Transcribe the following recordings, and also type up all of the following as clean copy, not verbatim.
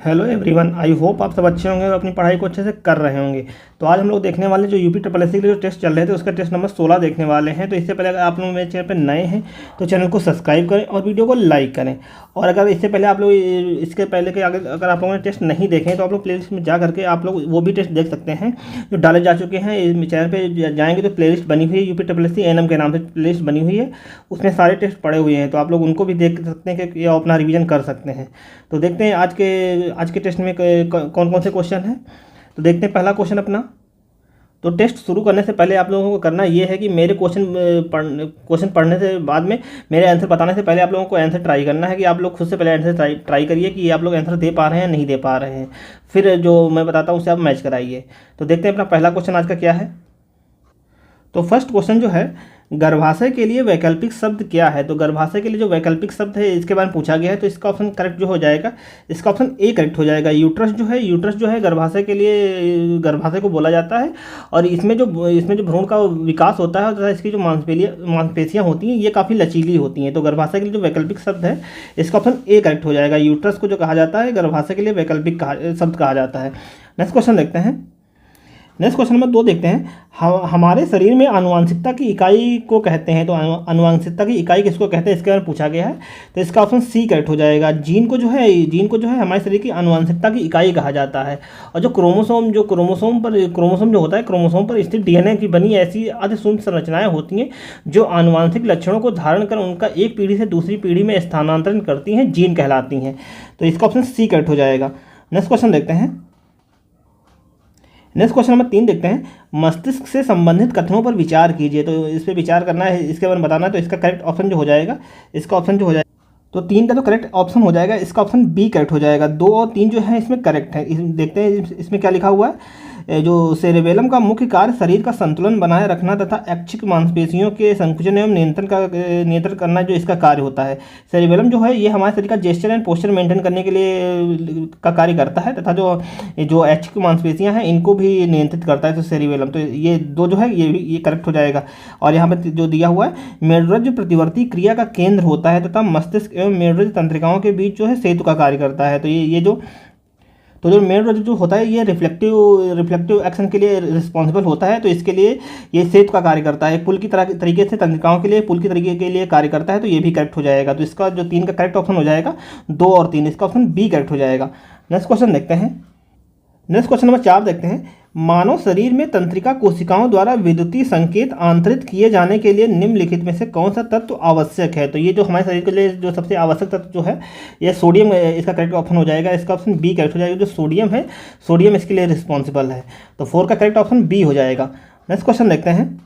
Hello everyone, I hope आप सब अच्छे होंगे और अपनी पढ़ाई को अच्छे से कर रहे होंगे। तो आज हम लोग देखने वाले जो यूपी ट्रिपल एस सी के लिए जो टेस्ट चल रहे थे उसका टेस्ट नंबर 16 देखने वाले हैं। तो इससे पहले अगर आप लोग मेरे चैनल पर नए हैं तो चैनल को सब्सक्राइब करें और वीडियो को लाइक करें। और अगर इससे पहले आप लोग इसके पहले के अगर आप लोगों ने टेस्ट नहीं देखे हैं तो आप लोग प्लेलिस्ट में जा करके आप लोग वो भी टेस्ट देख सकते हैं जो डाले जा चुके हैं। चैनल पर जाएंगे तो प्लेलिस्ट बनी हुई है, UP triple S C NM के नाम से प्लेलिस्ट बनी हुई है, उसमें सारे टेस्ट पड़े हुए हैं। तो आप लोग उनको भी देख सकते हैं कि अपना रिवीजन कर सकते हैं। तो देखते हैं आज के टेस्ट में कौन कौन से क्वेश्चन हैं। तो देखते हैं पहला क्वेश्चन अपना। तो टेस्ट शुरू करने से पहले आप लोगों को करना ये है कि मेरे क्वेश्चन पढ़ने से बाद में मेरे आंसर बताने से पहले आप लोगों को आंसर ट्राई करना है कि आप लोग खुद से पहले आंसर ट्राई करिए कि आप लोग आंसर दे पा रहे हैं या नहीं दे पा रहे हैं। फिर जो मैं बताता हूँ उसे आप मैच कराइए। तो देखते हैं अपना पहला क्वेश्चन आज का क्या है। तो फर्स्ट क्वेश्चन जो है, गर्भाशय के लिए वैकल्पिक शब्द क्या है। तो गर्भाशय के लिए जो वैकल्पिक शब्द है इसके बारे में पूछा गया है। तो इसका ऑप्शन करेक्ट जो हो जाएगा, इसका ऑप्शन ए करेक्ट हो जाएगा। यूट्रस जो है गर्भाशय के लिए गर्भाशय को बोला जाता है। और इसमें जो भ्रूण का विकास होता है तथा इसकी जो मांसपेशियाँ होती हैं ये काफ़ी लचीली होती हैं। तो गर्भाशय के लिए जो वैकल्पिक शब्द है इसका ऑप्शन ए करेक्ट हो जाएगा। यूट्रस को जो कहा जाता है गर्भाशय के लिए वैकल्पिक शब्द कहा जाता है। नेक्स्ट क्वेश्चन देखते हैं। नेक्स्ट क्वेश्चन नंबर 2 देखते हैं। हमारे शरीर में आनुवंशिकता की इकाई को कहते हैं। तो आनुवंशिकता की इकाई किसको कहते हैं इसके बारे में पूछा गया है। तो इसका ऑप्शन सी करेक्ट हो जाएगा। जीन को जो है हमारे शरीर की आनुवंशिकता की इकाई कहा जाता है। और जो क्रोमोसोम जो होता है क्रोमोसोम पर स्थित डीएनए की बनी ऐसी अतिसूक्ष्म संरचनाएं होती हैं जो आनुवंशिक लक्षणों को धारण कर उनका एक पीढ़ी से दूसरी पीढ़ी में स्थानांतरण करती हैं, जीन कहलाती हैं। तो इसका ऑप्शन सी करेक्ट हो जाएगा। नेक्स्ट क्वेश्चन देखते हैं। नेक्स्ट क्वेश्चन नंबर 3 देखते हैं। मस्तिष्क से संबंधित कथनों पर विचार कीजिए। तो इस पर विचार करना है, इसके बारे में बताना है। तो इसका करेक्ट ऑप्शन जो हो जाएगा, इसका ऑप्शन जो हो जाएगा तो 3 का जो करेक्ट ऑप्शन हो जाएगा इसका ऑप्शन बी करेक्ट हो जाएगा। 2 और 3 जो है इसमें करेक्ट है। देखते हैं इसमें क्या लिखा हुआ है। जो सेरेबेलम का मुख्य कार्य शरीर का संतुलन बनाए रखना तथा ऐच्छिक मांसपेशियों के संकुचन एवं नियंत्रण करना जो इसका कार्य होता है। सेरेबेलम जो है ये हमारे शरीर का जेस्चर एंड पोस्चर मेंटेन करने के लिए का कार्य करता है तथा जो ऐच्छिक मांसपेशियां हैं इनको भी नियंत्रित करता है। तो सेरेबेलम, तो ये 2 जो है ये करेक्ट हो जाएगा। और यहाँ पर जो दिया हुआ है, मेरुरज्जु प्रतिवर्ती क्रिया का केंद्र होता है तथा मस्तिष्क एवं मेरुरज्जु तंत्रिकाओं के बीच जो है सेतु का कार्य करता है। तो जो मेरुरज्जु जो होता है ये रिफ्लेक्टिव एक्शन के लिए रिस्पॉन्सिबल होता है। तो इसके लिए ये सेतु का कार्य करता है। पुल की तरीके से तंत्रिकाओं के लिए पुल की तरीके के लिए कार्य करता है। तो ये भी करेक्ट हो जाएगा। तो इसका जो 3 का करेक्ट ऑप्शन हो जाएगा 2 और 3, इसका ऑप्शन बी करेक्ट हो जाएगा। नेक्स्ट क्वेश्चन देखते हैं। नेक्स्ट क्वेश्चन नंबर 4 देखते हैं। मानव शरीर में तंत्रिका कोशिकाओं द्वारा विद्युतीय संकेत आंतरित किए जाने के लिए निम्नलिखित में से कौन सा तत्व आवश्यक है। तो ये जो हमारे शरीर के लिए जो सबसे आवश्यक तत्व जो है ये सोडियम, इसका करेक्ट ऑप्शन हो जाएगा। इसका ऑप्शन बी करेक्ट हो जाएगा। जो सोडियम इसके लिए रिस्पॉन्सिबल है। तो 4 का करेक्ट ऑप्शन बी हो जाएगा। नेक्स्ट क्वेश्चन देखते हैं।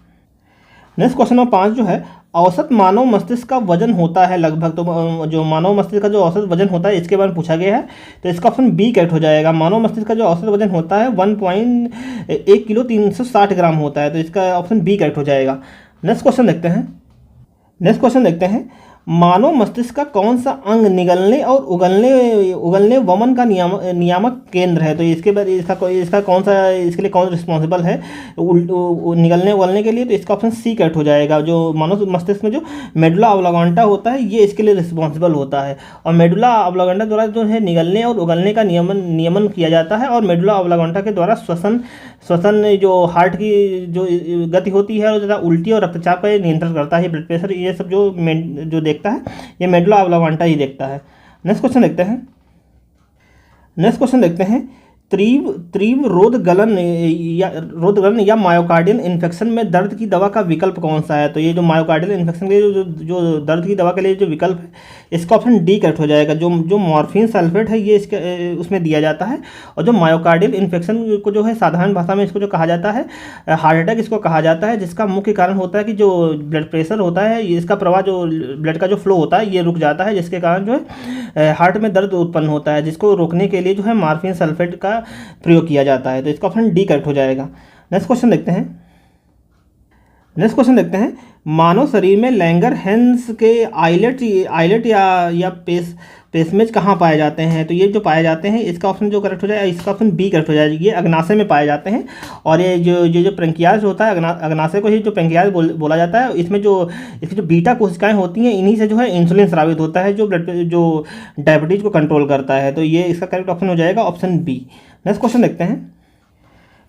नेक्स्ट क्वेश्चन नंबर 5 जो है, औसत मानव मस्तिष्क का वजन होता है लगभग। तो जो मानव मस्तिष्क का जो औसत वजन होता है इसके बारे में पूछा गया है। तो इसका ऑप्शन बी करेक्ट हो जाएगा। मानव मस्तिष्क का जो औसत वजन होता है 1.1 किलो 360 ग्राम होता है। तो इसका ऑप्शन बी करेक्ट हो जाएगा। नेक्स्ट क्वेश्चन देखते हैं। मानव मस्तिष्क का कौन सा अंग निगलने और उगलने वमन का नियामक केंद्र है। तो इसका कौन सा, इसके लिए कौन रिस्पॉन्सिबल है निगलने उगलने के लिए। तो इसका ऑप्शन सी करेक्ट हो जाएगा। जो मानव मस्तिष्क में जो मेडुला ऑब्लांगेटा होता है ये इसके लिए रिस्पॉन्सिबल होता है। और मेडुला ऑब्लांगेटा द्वारा जो है निगलने और उगलने का नियमन किया जाता है। और मेडुला ऑब्लांगेटा के द्वारा श्वसन जो हार्ट की जो गति होती है और उल्टी और रक्तचाप पर नियंत्रण करता है, ब्लड प्रेशर, ये सब जो देखता है ये मेडुला ऑब्लांगेटा ही देखता है। नेक्स्ट क्वेश्चन देखते हैं। तीव्र रोधगलन या मायोकार्डियल इन्फेक्शन में दर्द की दवा का विकल्प कौन सा है। तो ये जो मायोकार्डियल इन्फेक्शन के लिए जो दर्द की दवा के लिए जो विकल्प है इसका ऑप्शन डी करेक्ट हो जाएगा। जो मॉर्फिन सल्फेट है ये इसके उसमें दिया जाता है। और जो मायोकार्डियल इन्फेक्शन को जो है साधारण भाषा में इसको जो कहा जाता है हार्ट अटैक इसको कहा जाता है, जिसका मुख्य कारण होता है कि जो ब्लड प्रेशर होता है इसका प्रवाह, जो ब्लड का जो फ्लो होता है ये रुक जाता है, जिसके कारण जो है हार्ट में दर्द उत्पन्न होता है, जिसको रोकने के लिए जो है मॉर्फिन सल्फेट का प्रयोग किया जाता है। तो इसका ऑप्शन डी करेक्ट हो जाएगा। नेक्स्ट क्वेश्चन देखते हैं। मानव शरीर में लैंगर हैंस के आइलेट या तो इसमें कहाँ पाए जाते हैं, तो ये जो पाए जाते हैं इसका ऑप्शन जो करेक्ट हो जाएगा, इसका ऑप्शन बी करेक्ट हो जाएगा। ये अग्नाशय में पाए जाते हैं और ये जो पेंक्रियाज होता है, अग्नाशय को ही जो पेंक्रियाज बोला जाता है। इसमें जो इसकी जो बीटा कोशिकाएं होती हैं, इन्हीं से जो है इंसुलिन स्रावित होता है जो जो डायबिटीज़ को कंट्रोल करता है। तो ये इसका करेक्ट ऑप्शन हो जाएगा ऑप्शन बी। नेक्स्ट क्वेश्चन देखते हैं।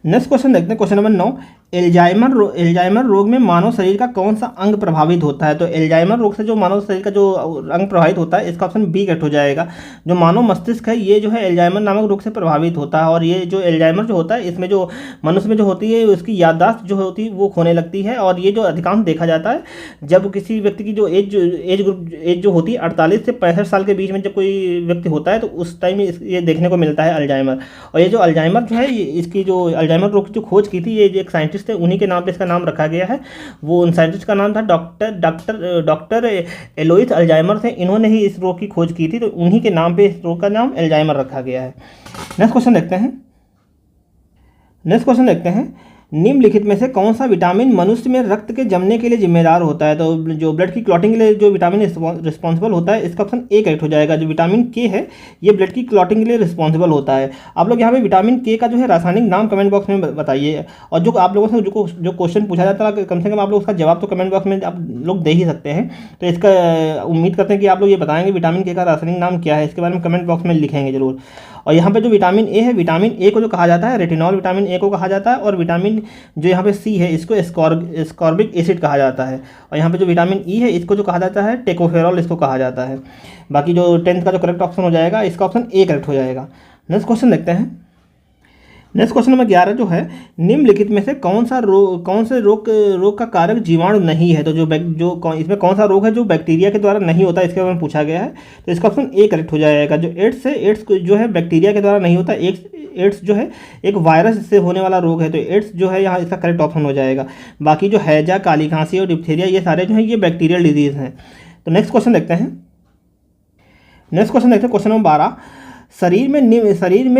Question number 9। एल्जाइमर रोग में मानव शरीर का कौन सा अंग प्रभावित होता है। तो एल्जाइमर रोग से जो मानव शरीर का जो अंग प्रभावित होता है, इसका ऑप्शन बी करेक्ट हो जाएगा। जो मानव मस्तिष्क है, ये जो है एल्जाइमर नामक रोग से प्रभावित होता है। और ये जो एल्जाइमर जो होता है, इसमें जो मनुष्य में जो होती है उसकी याददाश्त जो होती है वो खोने लगती है। और ये जो अधिकांश देखा जाता है जब किसी व्यक्ति की जो एज जो होती है 48 से 65 साल के बीच में जब कोई व्यक्ति होता है, तो उस टाइम में ये देखने को मिलता है अल्जाइमर। और ये जो अल्जाइमर जो है, इसकी जो अल्जाइमर रोग की जो खोज की थी, ये एक साइंटिस्ट थे, उन्हीं के नाम पे इसका नाम रखा गया है। वो उन साइंटिस्ट का नाम था डॉक्टर एलोइस अल्जाइमर थे। इन्होंने ही इस रोग की खोज की थी, तो उन्हीं के नाम पे इस रोग का नाम अल्जाइमर रखा गया है। नेक्स्ट क्वेश्चन देखते हैं। निम्नलिखित में से कौन सा विटामिन मनुष्य में रक्त के जमने के लिए जिम्मेदार होता है। तो जो ब्लड की क्लॉटिंग के लिए जो विटामिन रिस्पॉन्सिबल होता है, इसका ऑप्शन ए करेक्ट हो जाएगा। जो विटामिन के है, ये ब्लड की क्लॉटिंग के लिए रिस्पॉन्सिबल होता है। आप लोग यहाँ पे विटामिन के का जो है रासायनिक नाम कमेंट बॉक्स में बताइए। और जो आप लोगों से जो क्वेश्चन पूछा जाता है, कम से कम आप लोग उसका जवाब तो कमेंट बॉक्स में आप लोग दे ही सकते हैं। तो इसका उम्मीद करते हैं कि आप लोग ये बताएंगे विटामिन के का रासायनिक नाम क्या है, इसके बारे में कमेंट बॉक्स में लिखेंगे जरूर। और यहाँ पे जो विटामिन ए है, विटामिन ए को जो कहा जाता है रेटिनॉल विटामिन ए को कहा जाता है। और विटामिन जो यहाँ पे सी है, इसको एस्कॉर्बिक एसिड कहा जाता है। और यहाँ पे जो विटामिन ई है, इसको जो कहा जाता है टेकोफेरॉल इसको कहा जाता है। बाकी जो 10th का जो करेक्ट ऑप्शन हो जाएगा, इसका ऑप्शन ए करेक्ट हो जाएगा। नेक्स्ट क्वेश्चन देखते हैं। नेक्स्ट क्वेश्चन नंबर 11 जो है, निम्नलिखित में से कौन से रोग का कारक जीवाणु नहीं है। तो इसमें कौन सा रोग है जो बैक्टीरिया के द्वारा नहीं होता, इसके बारे में पूछा गया है। तो इसका ऑप्शन ए करेक्ट हो जाएगा। जो एड्स है, एड्स जो है बैक्टीरिया के द्वारा नहीं होता। एड्स जो है एक वायरस से होने वाला रोग है, तो एड्स जो है यहाँ इसका करेक्ट ऑप्शन हो जाएगा। बाकी जो हैजा, काली खांसी और डिप्थीरिया, ये सारे जो है ये बैक्टीरियल डिजीज़ हैं। तो नेक्स्ट क्वेश्चन देखते हैं। Question number 12। शरीर में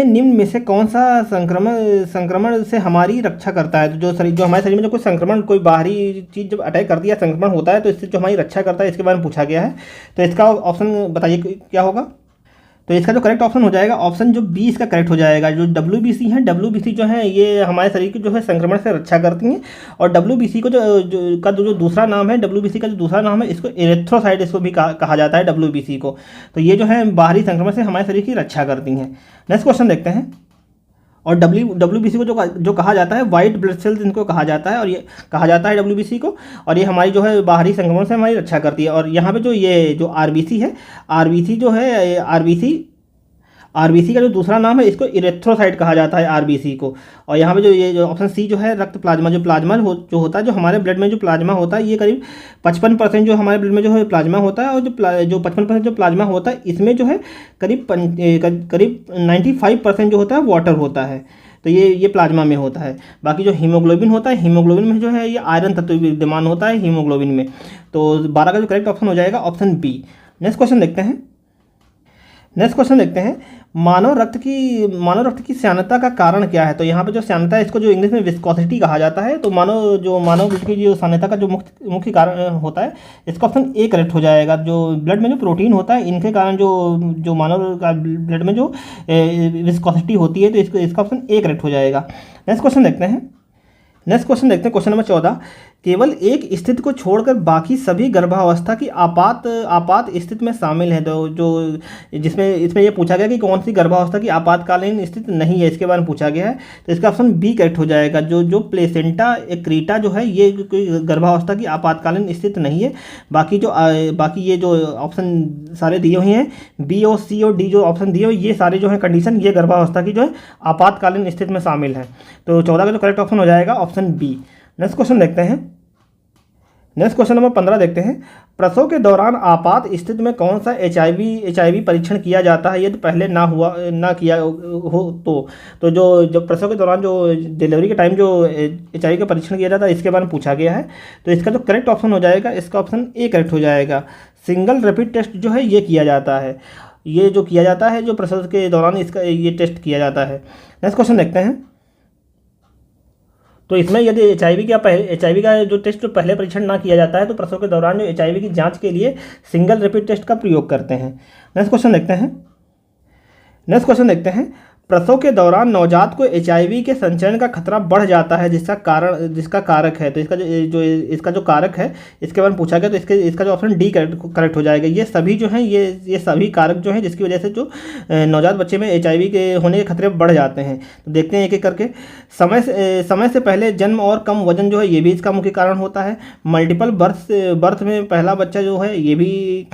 निम्न में से कौन सा संक्रमण से हमारी रक्षा करता है। तो जो हमारे शरीर में जो कोई संक्रमण, कोई बाहरी चीज़ जब अटैक करती है, संक्रमण होता है, तो इससे जो हमारी रक्षा करता है, इसके बारे में पूछा गया है। तो इसका ऑप्शन बताइए क्या होगा। तो इसका जो करेक्ट ऑप्शन हो जाएगा, ऑप्शन जो बी इसका करेक्ट हो जाएगा। जो WBC है, WBC जो है ये हमारे शरीर की जो है संक्रमण से रक्षा करती हैं। और WBC को जो दूसरा नाम है, WBC का जो दूसरा नाम है, इसको एरिथ्रोसाइट इसको भी कहा जाता है WBC को। तो ये जो है बाहरी संक्रमण से हमारे शरीर की रक्षा करती हैं। नेक्स्ट क्वेश्चन देखते हैं। और WBC को जो कहा जाता है, वाइट ब्लड सेल्स इनको कहा जाता है। और ये कहा जाता है WBC को, और ये हमारी जो है बाहरी संक्रमण से हमारी रक्षा करती है। और यहाँ पे जो RBC है, RBC का जो दूसरा नाम है, इसको इरेथ्रोसाइट कहा जाता है RBC को। और यहाँ पे जो ऑप्शन सी जो है, रक्त प्लाज्मा, जो होता है, जो हमारे ब्लड में जो प्लाज्मा होता है, ये करीब 55% जो हमारे ब्लड में जो है प्लाज्मा होता है। और जो 55% जो प्लाज्मा होता है, इसमें जो है करीब 95% जो होता है वाटर होता है। तो ये प्लाज्मा में होता है। बाकी जो हीमोग्लोबिन होता है, हीमोग्लोबिन में जो है ये आयरन तत्व विद्यमान होता है हीमोग्लोबिन में। तो 12 का जो करेक्ट ऑप्शन हो जाएगा ऑप्शन बी। नेक्स्ट क्वेश्चन देखते हैं। मानव रक्त की श्यानता का कारण क्या है। तो यहाँ पे जो श्यानता है, इसको जो इंग्लिश में विस्कोसिटी कहा जाता है। तो मानव ब्लड की जो श्यानता का जो मुख्य कारण होता है, इसका ऑप्शन ए करेक्ट हो जाएगा। जो ब्लड में जो प्रोटीन होता है, इनके कारण जो मानव का ब्लड में जो विस्कोसिटी होती है, तो इसका ऑप्शन ए करेक्ट हो जाएगा। नेक्स्ट क्वेश्चन देखते हैं। Question number 14। केवल एक स्थिति को छोड़कर बाकी सभी गर्भावस्था की आपात स्थिति में शामिल है। तो इसमें ये पूछा गया कि कौन सी गर्भावस्था की आपातकालीन स्थिति नहीं है, इसके बारे में पूछा गया है। तो इसका ऑप्शन बी करेक्ट हो जाएगा। जो प्लेसेंटा एक्रीटा जो है, ये कोई गर्भावस्था की आपातकालीन स्थिति नहीं है। बाकी ये जो ऑप्शन सारे दिए हुए हैं, बी और सी और डी जो ऑप्शन दिए हुए, ये सारे जो है कंडीशन, ये गर्भावस्था की जो है आपातकालीन स्थिति में शामिल है। तो 14 का जो करेक्ट ऑप्शन हो जाएगा ऑप्शन बी। नेक्स्ट क्वेश्चन देखते हैं। क्वेश्चन नंबर 15 देखते हैं। प्रसव के दौरान आपात स्थिति में कौन सा HIV परीक्षण किया जाता है। ये तो पहले ना किया हो तो जो प्रसव के दौरान जो डिलीवरी के टाइम जो HIV का परीक्षण किया जाता है, इसके बारे में पूछा गया है। तो इसका जो करेक्ट ऑप्शन हो जाएगा, इसका ऑप्शन ए करेक्ट हो जाएगा। सिंगल रैपिड टेस्ट जो है ये किया जाता है। ये जो किया जाता है, जो प्रसव के दौरान इसका ये टेस्ट किया जाता है। नेक्स्ट क्वेश्चन देखते हैं। तो इसमें यदि HIV का जो टेस्ट जो पहले परीक्षण ना किया जाता है तो प्रसव के दौरान जो HIV की जांच के लिए सिंगल रैपिड टेस्ट का प्रयोग करते हैं। नेक्स्ट क्वेश्चन देखते हैं प्रसव के दौरान नवजात को HIV के संचरण का खतरा बढ़ जाता है जिसका कारक है। तो इसका जो कारक है इसके बारे में पूछा गया, तो इसका जो ऑप्शन डी करेक्ट हो जाएगा। ये सभी जो हैं ये सभी कारक जो हैं जिसकी वजह से जो नवजात बच्चे में HIV के होने के खतरे बढ़ जाते हैं। तो देखते हैं एक एक करके। समय से पहले जन्म और कम वजन जो है ये भी इसका मुख्य कारण होता है। मल्टीपल बर्थ में पहला बच्चा जो है ये भी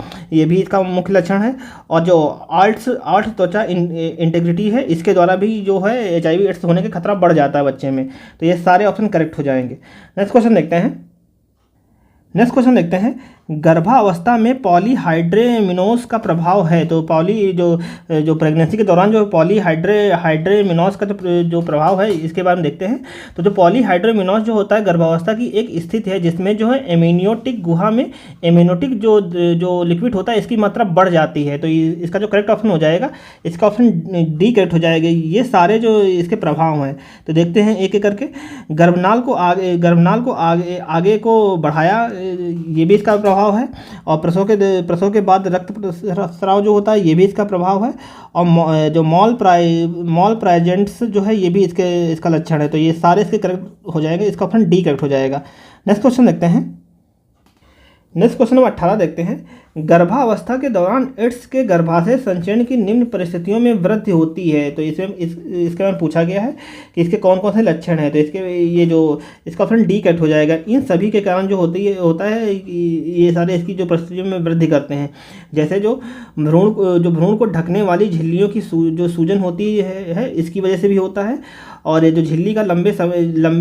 इसका मुख्य लक्षण है। और जो आर्ट त्वचा इंटेग्रिटी है इसके द्वारा भी जो है HIV एड्स होने का खतरा बढ़ जाता है बच्चे में। तो ये सारे ऑप्शन करेक्ट हो जाएंगे। नेक्स्ट क्वेश्चन देखते हैं गर्भावस्था में पॉलीहाइड्रेमिनोस का प्रभाव है। तो जो प्रेगनेंसी के दौरान जो पॉलीहाइड्रेमिनोस का जो प्रभाव है इसके बारे में देखते हैं। तो जो पॉलीहाइड्रेमिनोस जो होता है गर्भावस्था की एक स्थिति है जिसमें जो है एमिनियोटिक गुहा में एमिनियोटिक जो लिक्विड होता है इसकी मात्रा बढ़ जाती है। तो इसका जो करेक्ट ऑप्शन हो जाएगा इसका ऑप्शन डी करेक्ट हो जाएगा। ये सारे जो इसके प्रभाव हैं तो देखते हैं एक एक करके। गर्भनाल को आगे को बढ़ाया, ये भी इसका प्रभाव है। और प्रसव के बाद रक्त स्राव जो होता है ये भी इसका प्रभाव है। और जो मॉल प्राइजेंट्स जो है ये भी इसका लक्षण है। तो ये सारे इसके करेक्ट हो जाएंगे, इसका ऑप्शन डी करेक्ट हो जाएगा। नेक्स्ट क्वेश्चन नंबर 18 देखते हैं। गर्भावस्था के दौरान एड्स के गर्भाशय संचरण की निम्न परिस्थितियों में वृद्धि होती है। तो इसके बारे में पूछा गया है कि इसके कौन कौन से लक्षण हैं। तो इसका ऑप्शन डी करेक्ट हो जाएगा। इन सभी के कारण जो होता है ये सारे इसकी जो परिस्थितियों में वृद्धि करते हैं। जैसे जो भ्रूण को ढकने वाली झिल्लियों की जो सूजन होती है इसकी वजह से भी होता है। और ये जो झिल्ली का लंबे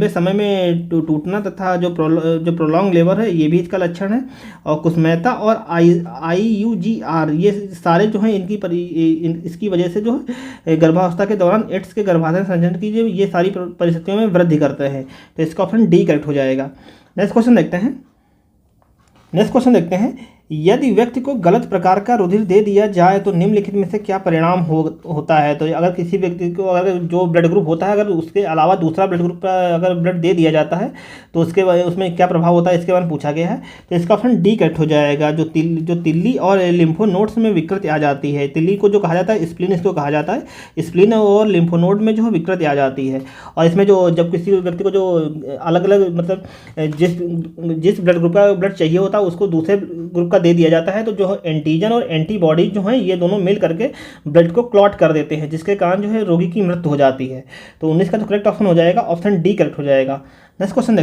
समय में टूटना तथा जो प्रोलॉन्ग लेबर है ये भी इसका लक्षण है। और कुस्मैता और IUGR ये सारे जो हैं इसकी वजह से जो है गर्भावस्था के दौरान एड्स के गर्भाशय संचरण की जो ये सारी परिस्थितियों में वृद्धि करते हैं। तो इसका ऑप्शन डी करेक्ट हो जाएगा। नेक्स्ट क्वेश्चन देखते हैं यदि व्यक्ति को गलत प्रकार का रुधिर दे दिया जाए तो निम्नलिखित में से क्या परिणाम होता है। तो अगर किसी व्यक्ति को अगर जो ब्लड ग्रुप होता है अगर उसके अलावा दूसरा ब्लड ग्रुप का अगर ब्लड दे दिया जाता है तो उसमें क्या प्रभाव होता है इसके बारे में पूछा गया है। तो इसका ऑप्शन डी करेक्ट हो जाएगा। जो तिल्ली और लिम्फोनोड्स में विकृति आ जाती है। तिल्ली को जो कहा जाता है स्प्लीन इसको कहा जाता है। स्प्लीन और लिम्फोनोड में जो है विकृति आ जाती है। और इसमें जब किसी व्यक्ति को जो अलग अलग मतलब जिस ब्लड ग्रुप का ब्लड चाहिए होता है उसको दूसरे ग्रुप दे दिया जाता है तो जो एंटीजन और एंटीबॉडीज जो हैं ये दोनों मिल करके ब्लड को क्लॉट कर देते हैं जिसके कारण जो है रोगी की मृत्यु हो जाती है। तो 19 का जो करेक्ट ऑप्शन हो जाएगा ऑप्शन डी करेक्ट हो जाएगा। नेक्स्ट क्वेश्चन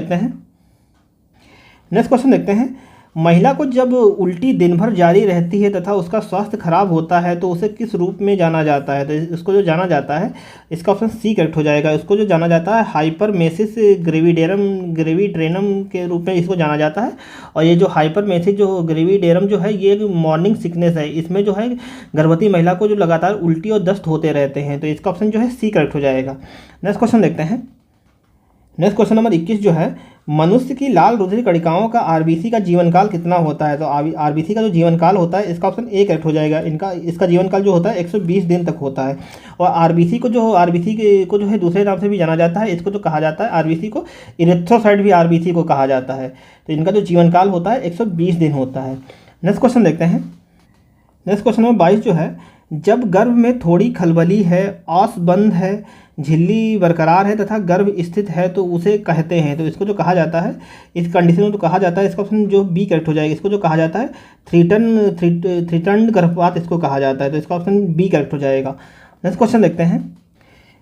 देखते हैं महिला को जब उल्टी दिन भर जारी रहती है तथा उसका स्वास्थ्य खराब होता है तो उसे किस रूप में जाना जाता है। तो इसको जो जाना जाता है इसका ऑप्शन सी करेक्ट हो जाएगा। इसको जो जाना जाता है हाइपरमेसिस ग्रेविडेरम के रूप में इसको जाना जाता है। और ये जो हाइपरमेसिस जो ग्रेविडेरम जो है ये एक मॉर्निंग सिकनेस है। इसमें जो है गर्भवती महिला को जो लगातार उल्टी और दस्त होते रहते हैं। तो इसका ऑप्शन जो है सी करेक्ट हो जाएगा। नेक्स्ट क्वेश्चन नंबर 21 जो है मनुष्य की लाल रुधिर कणिकाओं का RBC का जीवन काल कितना होता है। तो RBC का जो जीवन काल होता है इसका ऑप्शन ए करेक्ट हो जाएगा। इसका जीवन काल जो होता है 120 दिन तक होता है। और RBC को जो है दूसरे नाम से भी जाना जाता है। इसको जो कहा जाता है RBC को इरेथ्रोसाइट भी RBC को कहा जाता है। तो इनका जो जीवन काल होता है 120 दिन होता है। नेक्स्ट क्वेश्चन देखते हैं। नेक्स्ट क्वेश्चन नंबर 22 जो है जब गर्भ में थोड़ी खलबली है, औस बंद है, झिल्ली बरकरार है तथा गर्भ स्थित है तो उसे कहते हैं। तो इसको जो कहा जाता है इस कंडीशन में तो कहा जाता है इसका ऑप्शन जो बी करेक्ट हो जाएगा। इसको जो कहा जाता है थ्रीटन गर्भपात इसको कहा जाता है। तो इसका ऑप्शन बी करेक्ट हो जाएगा। नेक्स्ट क्वेश्चन देखते हैं।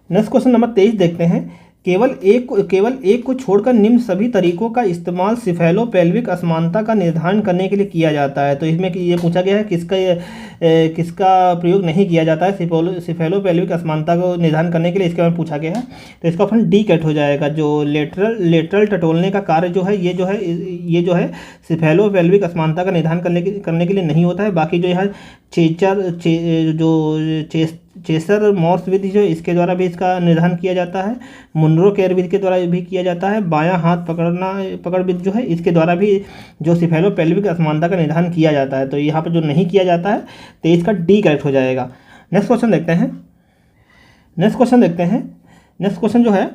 नेक्स्ट क्वेश्चन नंबर 23 देखते हैं केवल एक को छोड़कर निम्न सभी तरीकों का इस्तेमाल सिफेलोपेल्विक असमानता का निर्धारण करने के लिए किया जाता है। तो इसमें ये पूछा गया है किसका प्रयोग नहीं किया जाता है सिफेलोपेल्विक असमानता को निर्धारण करने के लिए, इसके बारे में पूछा गया है। तो इसका ऑप्शन डी कट हो जाएगा। जो लेटरल टटोलने का कार्य जो है ये जो है सिफेलोपेल्विक असमानता का निर्धारण करने के लिए नहीं होता है। बाकी जो है चेसर मॉर्स विधि जो इसके द्वारा भी इसका निर्धारण किया जाता है। मुनरो केयर विधि के द्वारा भी किया जाता है। बायां हाथ पकड़ विधि जो है इसके द्वारा भी जो सिफेलोपेल्विक असमानता का निर्धारण किया जाता है। तो यहाँ पर जो नहीं किया जाता है तो इसका डी करेक्ट हो जाएगा। नेक्स्ट क्वेश्चन देखते हैं। नेक्स्ट क्वेश्चन जो है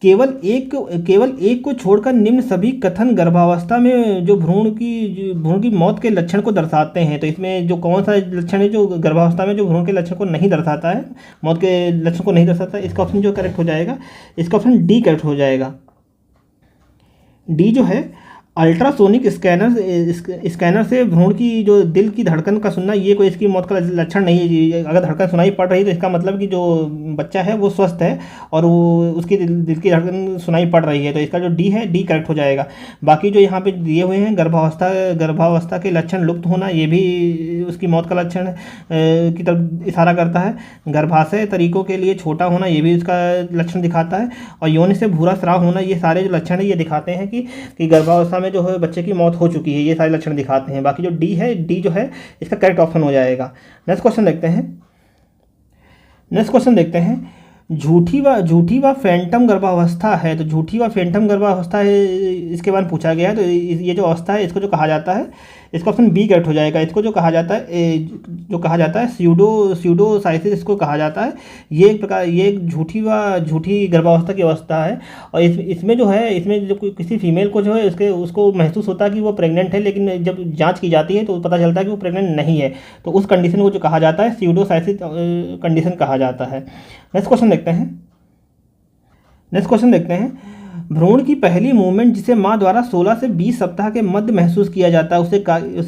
केवल एक को छोड़कर निम्न सभी कथन गर्भावस्था में जो भ्रूण की मौत के लक्षण को दर्शाते हैं। तो इसमें जो कौन सा लक्षण है जो गर्भावस्था में जो भ्रूण के लक्षण को नहीं दर्शाता है, मौत के लक्षण को नहीं दर्शाता है, इसका ऑप्शन जो करेक्ट हो जाएगा, इसका ऑप्शन डी करेक्ट हो जाएगा। डी जो है अल्ट्रासोनिक स्कैनर से भ्रूण की जो दिल की धड़कन का सुनना, ये कोई इसकी मौत का लक्षण नहीं है। अगर धड़कन सुनाई पड़ रही है तो इसका मतलब कि जो बच्चा है वो स्वस्थ है और वो उसकी दिल की धड़कन सुनाई पड़ रही है। तो इसका जो डी है, डी करेक्ट हो जाएगा। बाकी जो यहाँ पे दिए हुए हैं गर्भावस्था के लक्षण लुप्त होना, ये भी उसकी मौत का लक्षण की तरफ इशारा करता है। गर्भाशय तरीकों के लिए छोटा होना, ये भी उसका लक्षण दिखाता है। और योनि से भूरा स्राव होना, ये सारे जो लक्षण है ये दिखाते हैं कि गर्भावस्था में जो है बच्चे की मौत हो चुकी है। ये सारे लक्षण दिखाते हैं। बाकी जो डी है, डी जो है इसका करेक्ट ऑप्शन हो जाएगा। नेक्स्ट क्वेश्चन देखते हैं झूठी व फैंटम गर्भावस्था है। तो झूठी व फैंटम गर्भावस्था है, इसके बारे में पूछा गया है। तो ये जो अवस्था है इसको जो कहा जाता है, इसका ऑप्शन बी करेक्ट हो जाएगा। इसको जो कहा जाता है स्यूडोसाइसिस इसको कहा जाता है। ये एक प्रकार ये एक झूठी गर्भावस्था की अवस्था है। और इसमें जो है, इसमें जो किसी फीमेल को जो है उसको महसूस होता है कि वो प्रेग्नेंट है, लेकिन जब जांच की जाती है तो पता चलता है कि वो प्रेग्नेंट नहीं है। तो उस कंडीशन को जो कहा जाता है स्यूडोसाइसिस कंडीशन कहा जाता है। नेक्स्ट क्वेश्चन देखते हैं भ्रूण की पहली मूवमेंट जिसे माँ द्वारा 16 से 20 सप्ताह के मध्य महसूस किया जाता है उसे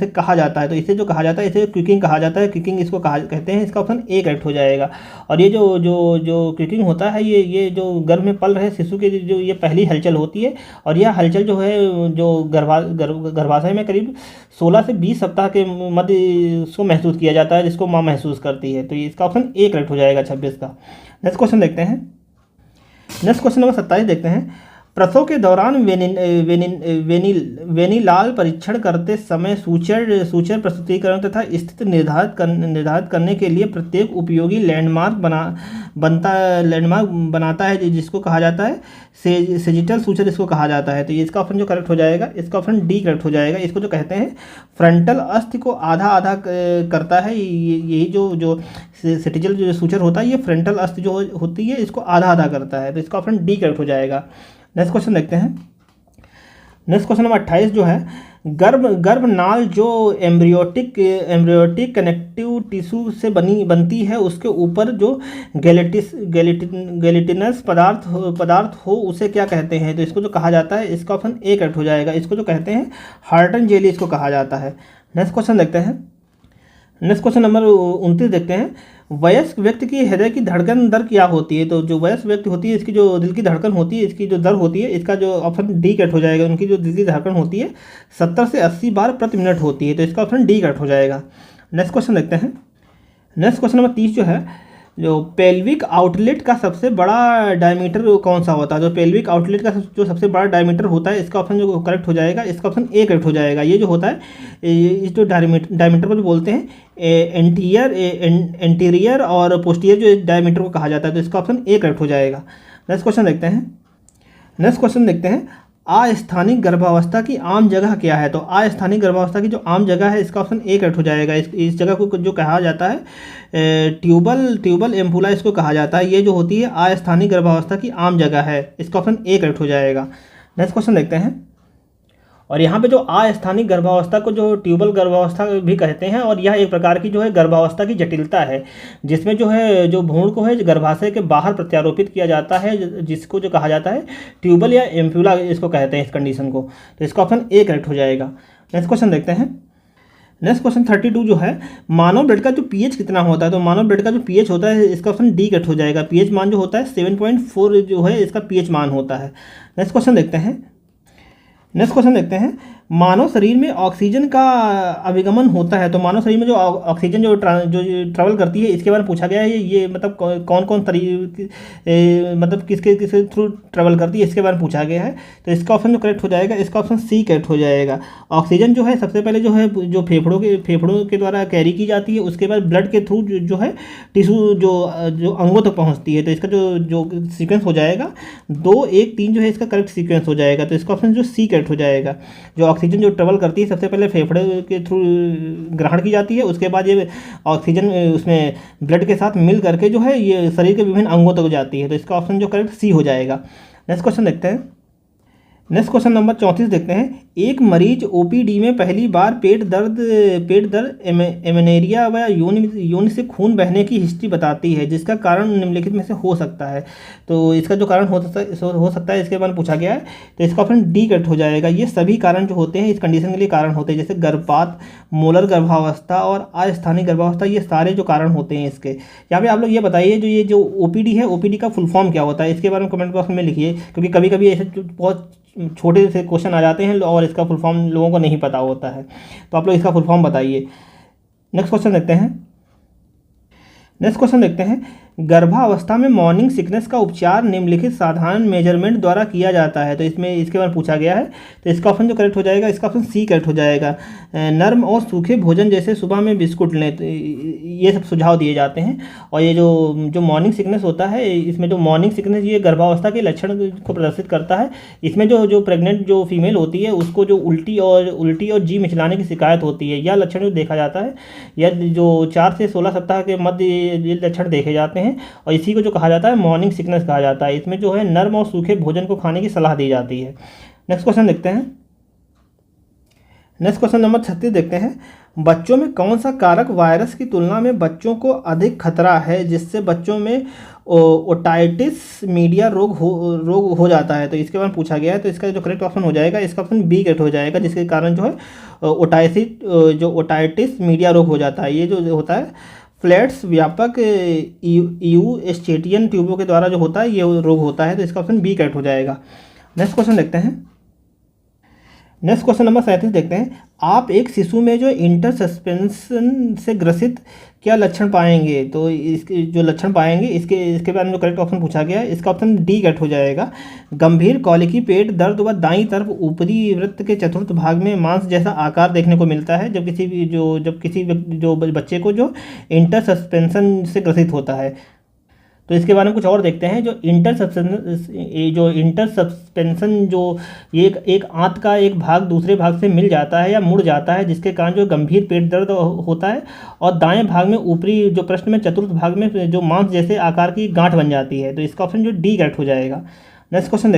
कहा जाता है। तो इसे जो कहा जाता है, इसे क्विकिंग कहा जाता है। क्विकिंग इसको कहते हैं। इसका ऑप्शन ए करेक्ट हो जाएगा। और ये जो क्विकिंग होता है, ये जो गर्भ में पल रहे शिशु के जो ये पहली हलचल होती है। और यह हलचल जो है जो गर्भाशय में करीब 16 से 20 सप्ताह के मध्य इसको महसूस किया जाता है, जिसको माँ महसूस करती है। तो इसका ऑप्शन ए करेक्ट हो जाएगा 26 का। नेक्स्ट क्वेश्चन नंबर 27 देखते हैं। प्रसव के दौरान वेनिलाल परीक्षण करते समय सूचर प्रस्तुतीकरण तथा स्थिति निर्धारित करने के लिए प्रत्येक उपयोगी लैंडमार्क बनाता है, जिसको कहा जाता है सेजिटल सूचर इसको कहा जाता है। तो ये इसका ऑप्शन जो करेक्ट हो जाएगा, इसका ऑप्शन डी करेक्ट हो जाएगा। इसको जो कहते हैं फ्रंटल अस्थि को आधा करता है। यही जो सेजिटल जो सूचर होता है, ये फ्रंटल अस्थि जो होती है इसको आधा करता है। तो इसका ऑप्शन डी करेक्ट हो जाएगा। नेक्स्ट क्वेश्चन देखते हैं। नेक्स्ट क्वेश्चन नंबर 28 जो है गर्भनाल जो एम्ब्रियोटिक कनेक्टिव टिश्यू से बनती है, उसके ऊपर जो गैलेटिनस पदार्थ हो उसे क्या कहते हैं। तो इसको जो कहा जाता है, इसका ऑप्शन ए करेक्ट हो जाएगा। इसको जो कहते हैं हार्टन जेली इसको कहा जाता है। नेक्स्ट क्वेश्चन नंबर 29 देखते हैं। वयस्क व्यक्ति की हृदय की धड़कन दर क्या होती है। तो जो वयस्क व्यक्ति होती है, इसकी जो दिल की धड़कन होती है, इसकी जो दर होती है, इसका जो ऑप्शन डी करेक्ट हो जाएगा। उनकी जो दिल की धड़कन होती है 70 से 80 बार प्रति मिनट होती है। तो इसका ऑप्शन डी करेक्ट हो जाएगा। नेक्स्ट क्वेश्चन देखते हैं। नेक्स्ट क्वेश्चन नंबर 30 जो है, जो पेल्विक आउटलेट का सबसे बड़ा डायमीटर कौन सा होता है। तो पेल्विक आउटलेट का जो सबसे बड़ा डायमीटर होता है, इसका ऑप्शन जो करेक्ट हो जाएगा, इसका ऑप्शन ए करेक्ट हो जाएगा। ये जो होता है, इस जो डायमीटर को जो बोलते हैं एंटीरियर और पोस्टीरियर जो डायमीटर को कहा जाता है। तो इसका ऑप्शन ए करेक्ट हो जाएगा। नेक्स्ट क्वेश्चन देखते हैं अस्थानिक गर्भावस्था की आम जगह क्या है। तो अस्थानिक गर्भावस्था की जो आम जगह है, इसका ऑप्शन ए करेक्ट हो जाएगा। इस जगह को जो कहा जाता है ट्यूबल एम्पुला इसको कहा जाता है। ये जो होती है अस्थानिक गर्भावस्था की आम जगह है। इसका ऑप्शन ए करेक्ट हो जाएगा। नेक्स्ट क्वेश्चन देखते हैं। और यहाँ पे जो अस्थानिक गर्भावस्था को जो ट्यूबल गर्भावस्था भी कहते हैं। और यह एक प्रकार की जो है गर्भावस्था की जटिलता है, जिसमें जो है जो भ्रूण को है गर्भाशय के बाहर प्रत्यारोपित किया जाता है, जिसको जो कहा जाता है ट्यूबल या एम्प्यूला इसको कहते हैं इस कंडीशन को। तो इसका ऑप्शन ए करेक्ट हो जाएगा। नेक्स्ट क्वेश्चन देखते हैं। नेक्स्ट क्वेश्चन 32 जो है, मानव ब्लड का जो पीएच कितना होता है। तो मानव ब्लड का जो पीएच होता है, इसका ऑप्शन डी करेक्ट हो जाएगा। पीएच मान जो होता है 7.4 जो है इसका पीएच मान होता है। नेक्स्ट क्वेश्चन देखते हैं। मानव शरीर में ऑक्सीजन का अभिगमन होता है। तो मानव शरीर में जो ऑक्सीजन जो ट्रैवल करती है, इसके बारे में पूछा गया है। ये मतलब कौन तरीके मतलब किसके थ्रू ट्रैवल करती है, इसके बारे में पूछा गया है। तो इसका ऑप्शन जो करेक्ट हो जाएगा, इसका ऑप्शन सी करेक्ट हो जाएगा। ऑक्सीजन जो है सबसे पहले जो है जो फेफड़ों के द्वारा कैरी की जाती है, उसके बाद ब्लड के थ्रू जो है टिश्यू जो अंगों तक पहुँचती है। तो इसका जो सीक्वेंस हो जाएगा 2, 1, 3 जो है इसका करेक्ट सीक्वेंस हो जाएगा। तो इसका ऑप्शन जो सी करेक्ट हो जाएगा। जो ऑक्सीजन जो ट्रेवल करती है सबसे पहले फेफड़े के थ्रू ग्रहण की जाती है, उसके बाद ये ऑक्सीजन उसमें ब्लड के साथ मिल करके जो है ये शरीर के विभिन्न अंगों तक जाती है। तो इसका ऑप्शन जो करेक्ट सी हो जाएगा। नेक्स्ट क्वेश्चन देखते हैं। नेक्स्ट क्वेश्चन नंबर 34 देखते हैं। एक मरीज ओपीडी में पहली बार पेट दर्द, एमेनेरिया व योनि से खून बहने की हिस्ट्री बताती है, जिसका कारण निम्नलिखित में से हो सकता है। तो इसका जो कारण हो सकता है इसके बारे में पूछा गया है, तो इसका ऑप्शन डी करेक्ट हो जाएगा। ये सभी कारण जो होते हैं इस कंडीशन के लिए कारण होते हैं, जैसे गर्भपात, मोलर गर्भावस्था और अस्थानीय गर्भावस्था, ये सारे जो कारण होते हैं इसके। यहाँ पे आप लोग ये बताइए, जो ये जो ओपीडी है, ओपीडी का फुल फॉर्म क्या होता है, इसके बारे में कमेंट बॉक्स में लिखिए, क्योंकि कभी कभी ऐसे बहुत छोटे से क्वेश्चन आ जाते हैं और इसका फुल फॉर्म लोगों को नहीं पता होता है, तो आप लोग इसका फुल फॉर्म बताइए। नेक्स्ट क्वेश्चन देखते हैं। गर्भावस्था में मॉर्निंग सिकनेस का उपचार निम्नलिखित साधारण मेजरमेंट द्वारा किया जाता है, तो इसमें इसके बारे में पूछा गया है, तो इसका ऑप्शन जो करेक्ट हो जाएगा, इसका ऑप्शन सी करेक्ट हो जाएगा। नर्म और सूखे भोजन जैसे सुबह में बिस्कुट लें, तो ये सब सुझाव दिए जाते हैं। और ये जो मॉर्निंग सिकनेस होता है, इसमें जो मॉर्निंग सिकनेस ये गर्भावस्था के लक्षण को प्रदर्शित करता है। इसमें जो प्रेग्नेंट जो फीमेल होती है उसको जो उल्टी और जी मिचलाने की शिकायत होती है, यह लक्षण जो देखा जाता है, या जो 4 से 16 सप्ताह के मध्य ये लक्षण देखे जाते हैं, और इसी को जो कहा जाता है मॉर्निंग सिकनेस कहा जाता है। इसमें जो है नर्म और सूखे भोजन को खाने की सलाह दी जाती है। नेक्स्ट क्वेश्चन देखते हैं। नेक्स्ट क्वेश्चन नंबर 36 देखते हैं। बच्चों में कौन सा कारक वायरस की तुलना में बच्चों को अधिक खतरा है, जिससे बच्चों में ओटाइटिस मीडिया रोग हो जाता है, तो इसके बारे में पूछा गया है, तो इसका जो करेक्ट ऑप्शन हो जाएगा, इसका ऑप्शन बी करेक्ट हो जाएगा, जिसके कारण जो है ओटाइटिस मीडिया रोग हो जाता है। ये जो होता है फ्लैट्स व्यापक यूस्टेटियन ट्यूबों के द्वारा जो होता है ये रोग होता है, तो इसका ऑप्शन बी करेक्ट हो जाएगा। नेक्स्ट क्वेश्चन देखते हैं। नेक्स्ट क्वेश्चन नंबर 37 देखते हैं। आप एक शिशु में जो इंटरसस्पेंशन से ग्रसित क्या लक्षण पाएंगे, तो इसके जो लक्षण पाएंगे इसके बारे में जो करेक्ट ऑप्शन पूछा गया है, इसका ऑप्शन डी करेक्ट हो जाएगा। गंभीर कॉलिकी, पेट दर्द व दाईं तरफ ऊपरी वृत्त के चतुर्थ भाग में मांस जैसा आकार देखने को मिलता है, जब किसी बच्चे को जो इंटरसस्पेंशन से ग्रसित होता है। तो इसके बारे में कुछ और देखते हैं। जो इंटरसस्पेंशन जो एक आंत का एक भाग दूसरे भाग से मिल जाता है या मुड़ जाता है, जिसके कारण जो गंभीर पेट दर्द होता है, और दाएं भाग में ऊपरी जो पृष्ठ में चतुर्थ भाग में जो मांस जैसे आकार की गांठ बन जाती है, तो इसका ऑप्शन जो डी करेक्ट हो जाएगा। नेक्स्ट क्वेश्चन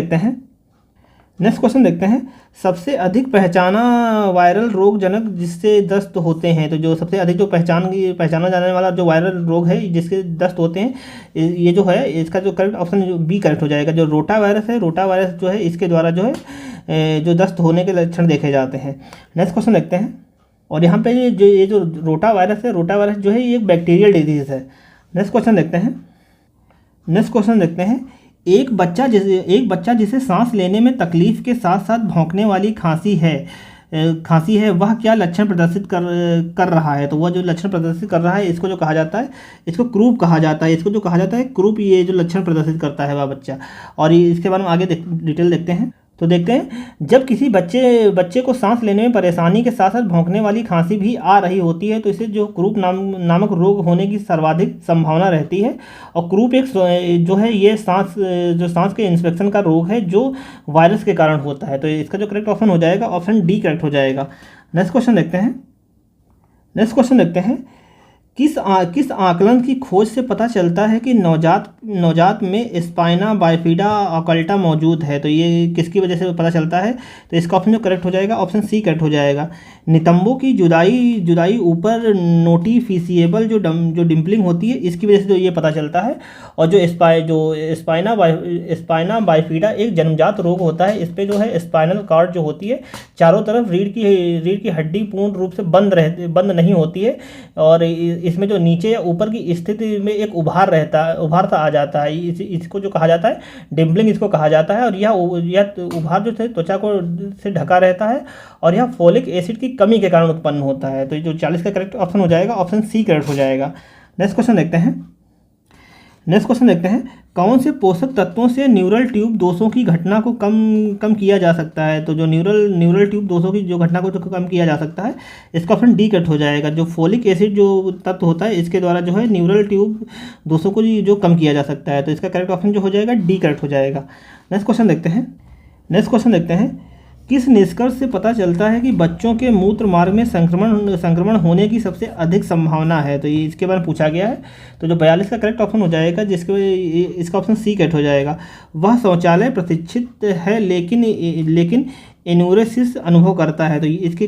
देखते हैं। सबसे अधिक पहचाना वायरल रोग जनक जिससे दस्त होते हैं, तो जो सबसे अधिक जो पहचाना जाने वाला जो वायरल रोग है जिसके दस्त होते हैं, ये जो है इसका जो करेक्ट ऑप्शन जो बी करेक्ट हो जाएगा। जो रोटा वायरस है, रोटा वायरस जो है इसके द्वारा जो है जो दस्त होने के लक्षण देखे जाते हैं। नेक्स्ट क्वेश्चन देखते हैं। और यहाँ पे ये जो रोटा वायरस है, रोटा वायरस जो है ये एक बैक्टीरियल डिजीज़ है। नेक्स्ट क्वेश्चन देखते हैं। एक बच्चा जिसे सांस लेने में तकलीफ के साथ साथ भौंकने वाली खांसी है, वह क्या लक्षण प्रदर्शित कर रहा है, तो वह जो लक्षण प्रदर्शित कर रहा है इसको जो कहा जाता है, इसको क्रूप कहा जाता है। इसको जो कहा जाता है क्रूप, ये जो लक्षण प्रदर्शित करता है वह बच्चा। और इसके बारे में आगे डिटेल देखते हैं। तो देखते हैं, जब किसी बच्चे को सांस लेने में परेशानी के साथ साथ भौंकने वाली खांसी भी आ रही होती है, तो इसे जो क्रूप नामक रोग होने की सर्वाधिक संभावना रहती है। और क्रूप एक जो है ये सांस के इन्फेक्शन का रोग है जो वायरस के कारण होता है, तो इसका जो करेक्ट ऑप्शन हो जाएगा, ऑप्शन डी करेक्ट हो जाएगा। नेक्स्ट क्वेश्चन देखते हैं। किस आकलन की खोज से पता चलता है कि नवजात में स्पाइना बाइफिडा ऑकल्टा मौजूद है, तो ये किसकी वजह से पता चलता है, तो इसका ऑप्शन जो करेक्ट हो जाएगा, ऑप्शन सी करेक्ट हो जाएगा। नितंबों की जुदाई ऊपर नोटिफिशिएबल जो डिम्पलिंग होती है, इसकी वजह से तो ये पता चलता है। और जो स्पाइना बाइफिडा एक जन्मजात रोग होता है, इस पर जो है स्पाइनल कॉर्ड जो होती है चारों तरफ रीढ़ की हड्डी पूर्ण रूप से बंद नहीं होती है, और इसमें जो नीचे या ऊपर की स्थिति में एक उभार सा आ जाता है, इसको जो कहा जाता है डिम्पलिंग इसको कहा जाता है। और यह उभार जो त्वचा को से ढका रहता है, और यह फोलिक एसिड की कमी के कारण उत्पन्न होता है, तो जो 40 का करेक्ट ऑप्शन हो जाएगा, ऑप्शन सी करेक्ट हो जाएगा। नेक्स्ट क्वेश्चन देखते हैं। कौन से पोषक तत्वों से न्यूरल ट्यूब दोषों की घटना को कम किया जा सकता है, तो जो न्यूरल ट्यूब दोषों की जो घटना को कम किया जा सकता है, इसका ऑप्शन डी करेक्ट हो जाएगा। जो फोलिक एसिड जो तत्व होता है इसके द्वारा जो है न्यूरल ट्यूब दोषों को जो कम किया जा सकता है, तो इसका करेक्ट ऑप्शन जो हो जाएगा डी करेक्ट हो जाएगा। नेक्स्ट क्वेश्चन देखते हैं। किस निष्कर्ष से पता चलता है कि बच्चों के मूत्र मार्ग में संक्रमण होने की सबसे अधिक संभावना है? तो ये इसके बारे में पूछा गया है। तो जो 42 का करेक्ट ऑप्शन हो जाएगा, इसका ऑप्शन सी करेक्ट हो जाएगा। वह शौचालय प्रतिष्ठित है लेकिन एनुरेसिस अनुभव करता है। तो इसके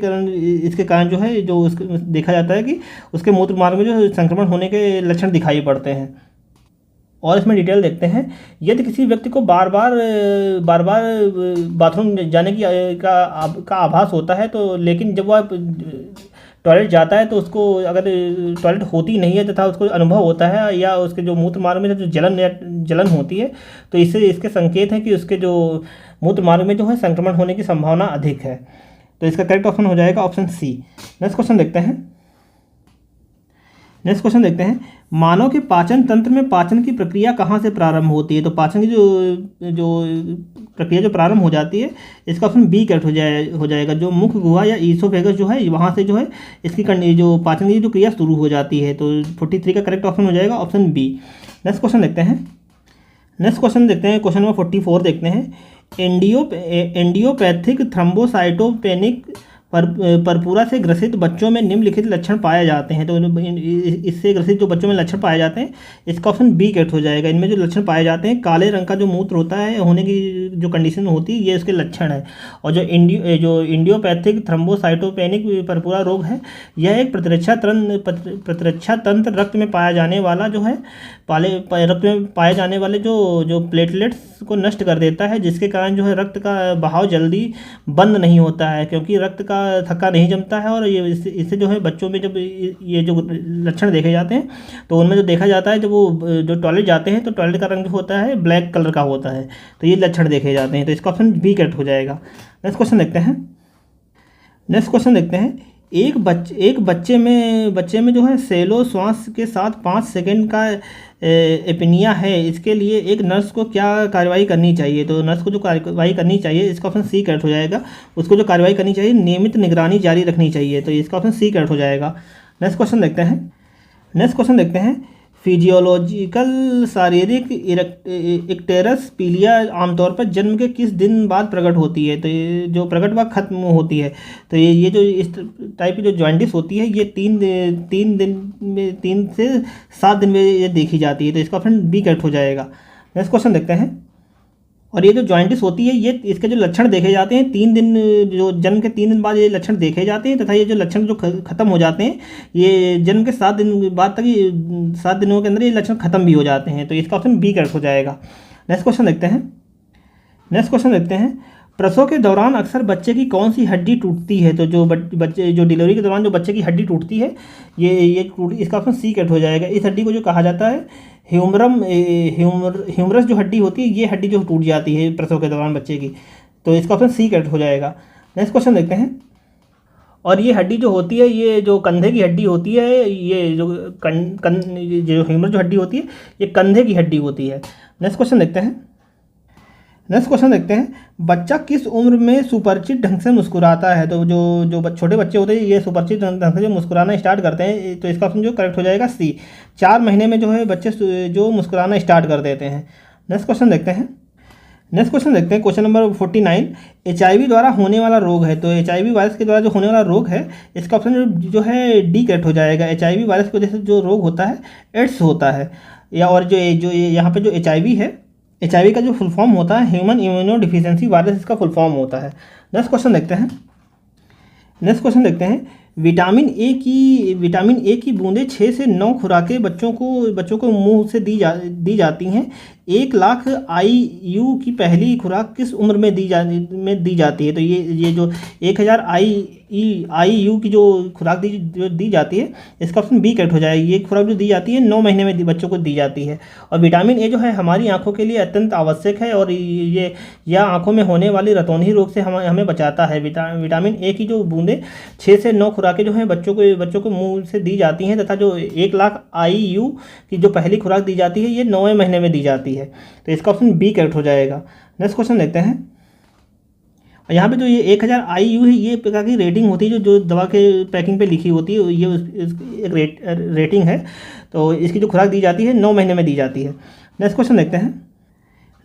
कारण जो है जो देखा जाता है कि उसके मूत्र मार्ग में जो संक्रमण होने के लक्षण दिखाई पड़ते हैं। और इसमें डिटेल देखते हैं। यदि किसी व्यक्ति को बार बार बाथरूम जाने की का आभास होता है, तो लेकिन जब वह टॉयलेट जाता है तो उसको अगर टॉयलेट होती नहीं है तथा उसको अनुभव होता है या उसके जो मूत्र मार्ग में जो जलन होती है, तो इसके संकेत हैं कि उसके जो मूत्र मार्ग में जो है संक्रमण होने की संभावना अधिक है। तो इसका करेक्ट ऑप्शन हो जाएगा ऑप्शन सी। नेक्स्ट क्वेश्चन देखते हैं। मानव के पाचन तंत्र में पाचन की प्रक्रिया कहाँ से प्रारंभ होती है? तो पाचन की जो प्रक्रिया जो प्रारंभ हो जाती है, इसका ऑप्शन बी करेक्ट हो जाएगा। जो मुख गुहा या ईसोफेगस जो है, वहाँ से जो है इसकी जो पाचन की जो क्रिया शुरू हो जाती है। तो 43 का करेक्ट ऑप्शन हो जाएगा ऑप्शन बी। नेक्स्ट क्वेश्चन देखते हैं। क्वेश्चन नंबर 44 देखते हैं। एंडियोपैथिक थ्रोम्बोसाइटोपेनिक परपूरा से ग्रसित बच्चों में निम्नलिखित लक्षण पाए जाते हैं। तो इससे ग्रसित जो बच्चों में लक्षण पाए जाते हैं, इसका ऑप्शन बी करेक्ट हो जाएगा। इनमें जो लक्षण पाए जाते हैं, काले रंग का जो मूत्र होता है होने की जो कंडीशन होती है, ये इसके लक्षण है। और जो इंडियोपैथिक थ्रोम्बोसाइटोपेनिक परपूरा रोग है, यह एक प्रतिरक्षा तंत्र रक्त में पाया जाने वाला जो है रक्त में पाए जाने वाले जो प्लेटलेट्स को नष्ट कर देता है, जिसके कारण जो है रक्त का बहाव जल्दी बंद नहीं होता है, क्योंकि रक्त का थक्का नहीं जमता है। और ये इससे जो है बच्चों में जब ये जो लक्षण देखे जाते हैं, तो उनमें जो देखा जाता है जब वो जो टॉयलेट जाते हैं तो टॉयलेट का रंग जो होता है ब्लैक कलर का होता है। तो ये लक्षण देखे जाते हैं। तो इसका ऑप्शन बी करेक्ट हो जाएगा। नेक्स्ट क्वेश्चन देखते हैं। एक बच्चे में जो है सेलो श्वास के साथ 5 सेकंड का एपनिया है। इसके लिए एक नर्स को क्या कार्रवाई करनी चाहिए? तो नर्स को जो कार्रवाई करनी चाहिए, इसका ऑप्शन सी करेक्ट हो जाएगा। उसको जो कार्रवाई करनी चाहिए, नियमित निगरानी जारी रखनी चाहिए। तो इसका ऑप्शन सी करेक्ट हो जाएगा। नेक्स्ट क्वेश्चन देखते हैं। फिजियोलॉजिकल शारीरिक इक्टेरस पीलिया आमतौर पर जन्म के किस दिन बाद प्रकट होती है? तो ये जो प्रकट व खत्म होती है, तो ये जो इस टाइप की जो जॉइंटिस होती है, ये 3 से 7 दिन में ये देखी जाती है। तो इसका ऑप्शन बी करेक्ट हो जाएगा। नेक्स्ट क्वेश्चन देखते हैं। और ये जो जॉइंटिस होती है, ये इसके जो लक्षण देखे जाते हैं 3 दिन, जो जन्म के 3 दिन बाद ये लक्षण देखे जाते हैं, तथा ये जो लक्षण जो खत्म हो जाते हैं, ये जन्म के 7 दिन बाद तक, 7 दिनों के अंदर ये लक्षण खत्म भी हो जाते हैं। तो इसका ऑप्शन बी करेक्ट हो जाएगा। नेक्स्ट क्वेश्चन देखते हैं। प्रसव के दौरान अक्सर बच्चे की कौन सी हड्डी टूटती है? तो जो डिलीवरी के दौरान जो बच्चे की हड्डी टूटती है, इसका ऑप्शन सी करेक्ट हो जाएगा। इस हड्डी को जो कहा जाता है ह्यूमरस जो हड्डी होती है, ये हड्डी जो टूट जाती है प्रसव के दौरान बच्चे की। तो इसका ऑप्शन सी करेक्ट हो जाएगा। नेक्स्ट क्वेश्चन देखते हैं। और ये हड्डी जो होती है, ये जो कंधे की हड्डी होती है, ये जो ह्यूमरस जो हड्डी होती है, ये कंधे की हड्डी होती है। नेक्स्ट क्वेश्चन देखते हैं। बच्चा किस उम्र में सुपरिचित ढंग से मुस्कुराता है? तो जो छोटे बच्चे होते हैं, ये सुपरिचित ढंग से जो मुस्कुराना स्टार्ट करते हैं, तो इसका ऑप्शन जो करेक्ट हो जाएगा सी। 4 महीने में जो है बच्चे जो मुस्कुराना स्टार्ट कर देते हैं। नेक्स्ट क्वेश्चन देखते हैं। Question number 49। HIV द्वारा होने वाला रोग है। तो HIV वायरस के द्वारा जो होने वाला रोग है, इसका ऑप्शन जो है डी करेक्ट हो जाएगा। HIV वायरस की वजह से जो रोग होता है, एड्स होता है। या और जो यहाँ पे जो HIV है, HIV का जो फुल फॉर्म होता है ह्यूमन इम्यूनो डिफिशियंसी वायरस, इसका फुल फॉर्म होता है। नेक्स्ट क्वेश्चन देखते हैं। विटामिन ए की बूंदें 6 से 9 खुराकें बच्चों को मुंह से दी जाती हैं। 1 लाख IU की पहली खुराक किस उम्र में दी जाती है? तो ये जो 1000 IU की जो खुराक दी जाती है, इसका ऑप्शन बी करेक्ट हो जाएगी। ये खुराक जो दी जाती है 9 महीने में बच्चों को दी जाती है। और विटामिन ए जो है हमारी आंखों के लिए अत्यंत आवश्यक है, और यह आंखों में होने वाली रतौंधी रोग से हमें बचाता है। विटामिन ए की जो बूंदें 6 से 9 खुराकें जो हैं बच्चों को मुंह से दी जाती हैं, तथा जो 1 लाख IU की जो पहली खुराक दी जाती है, ये 9वें महीने में दी जाती है। तो इसका ऑप्शन बी करेक्ट हो जाएगा। नेक्स्ट क्वेश्चन देखते हैं। और यहाँ पे जो ये 1000 IU है, ये प्रकार की रेटिंग होती है जो दवा के पैकिंग पे लिखी होती है, ये एक रेटिंग है। तो इसकी जो खुराक दी जाती है 9 महीने में दी जाती है। नेक्स्ट क्वेश्चन देखते हैं।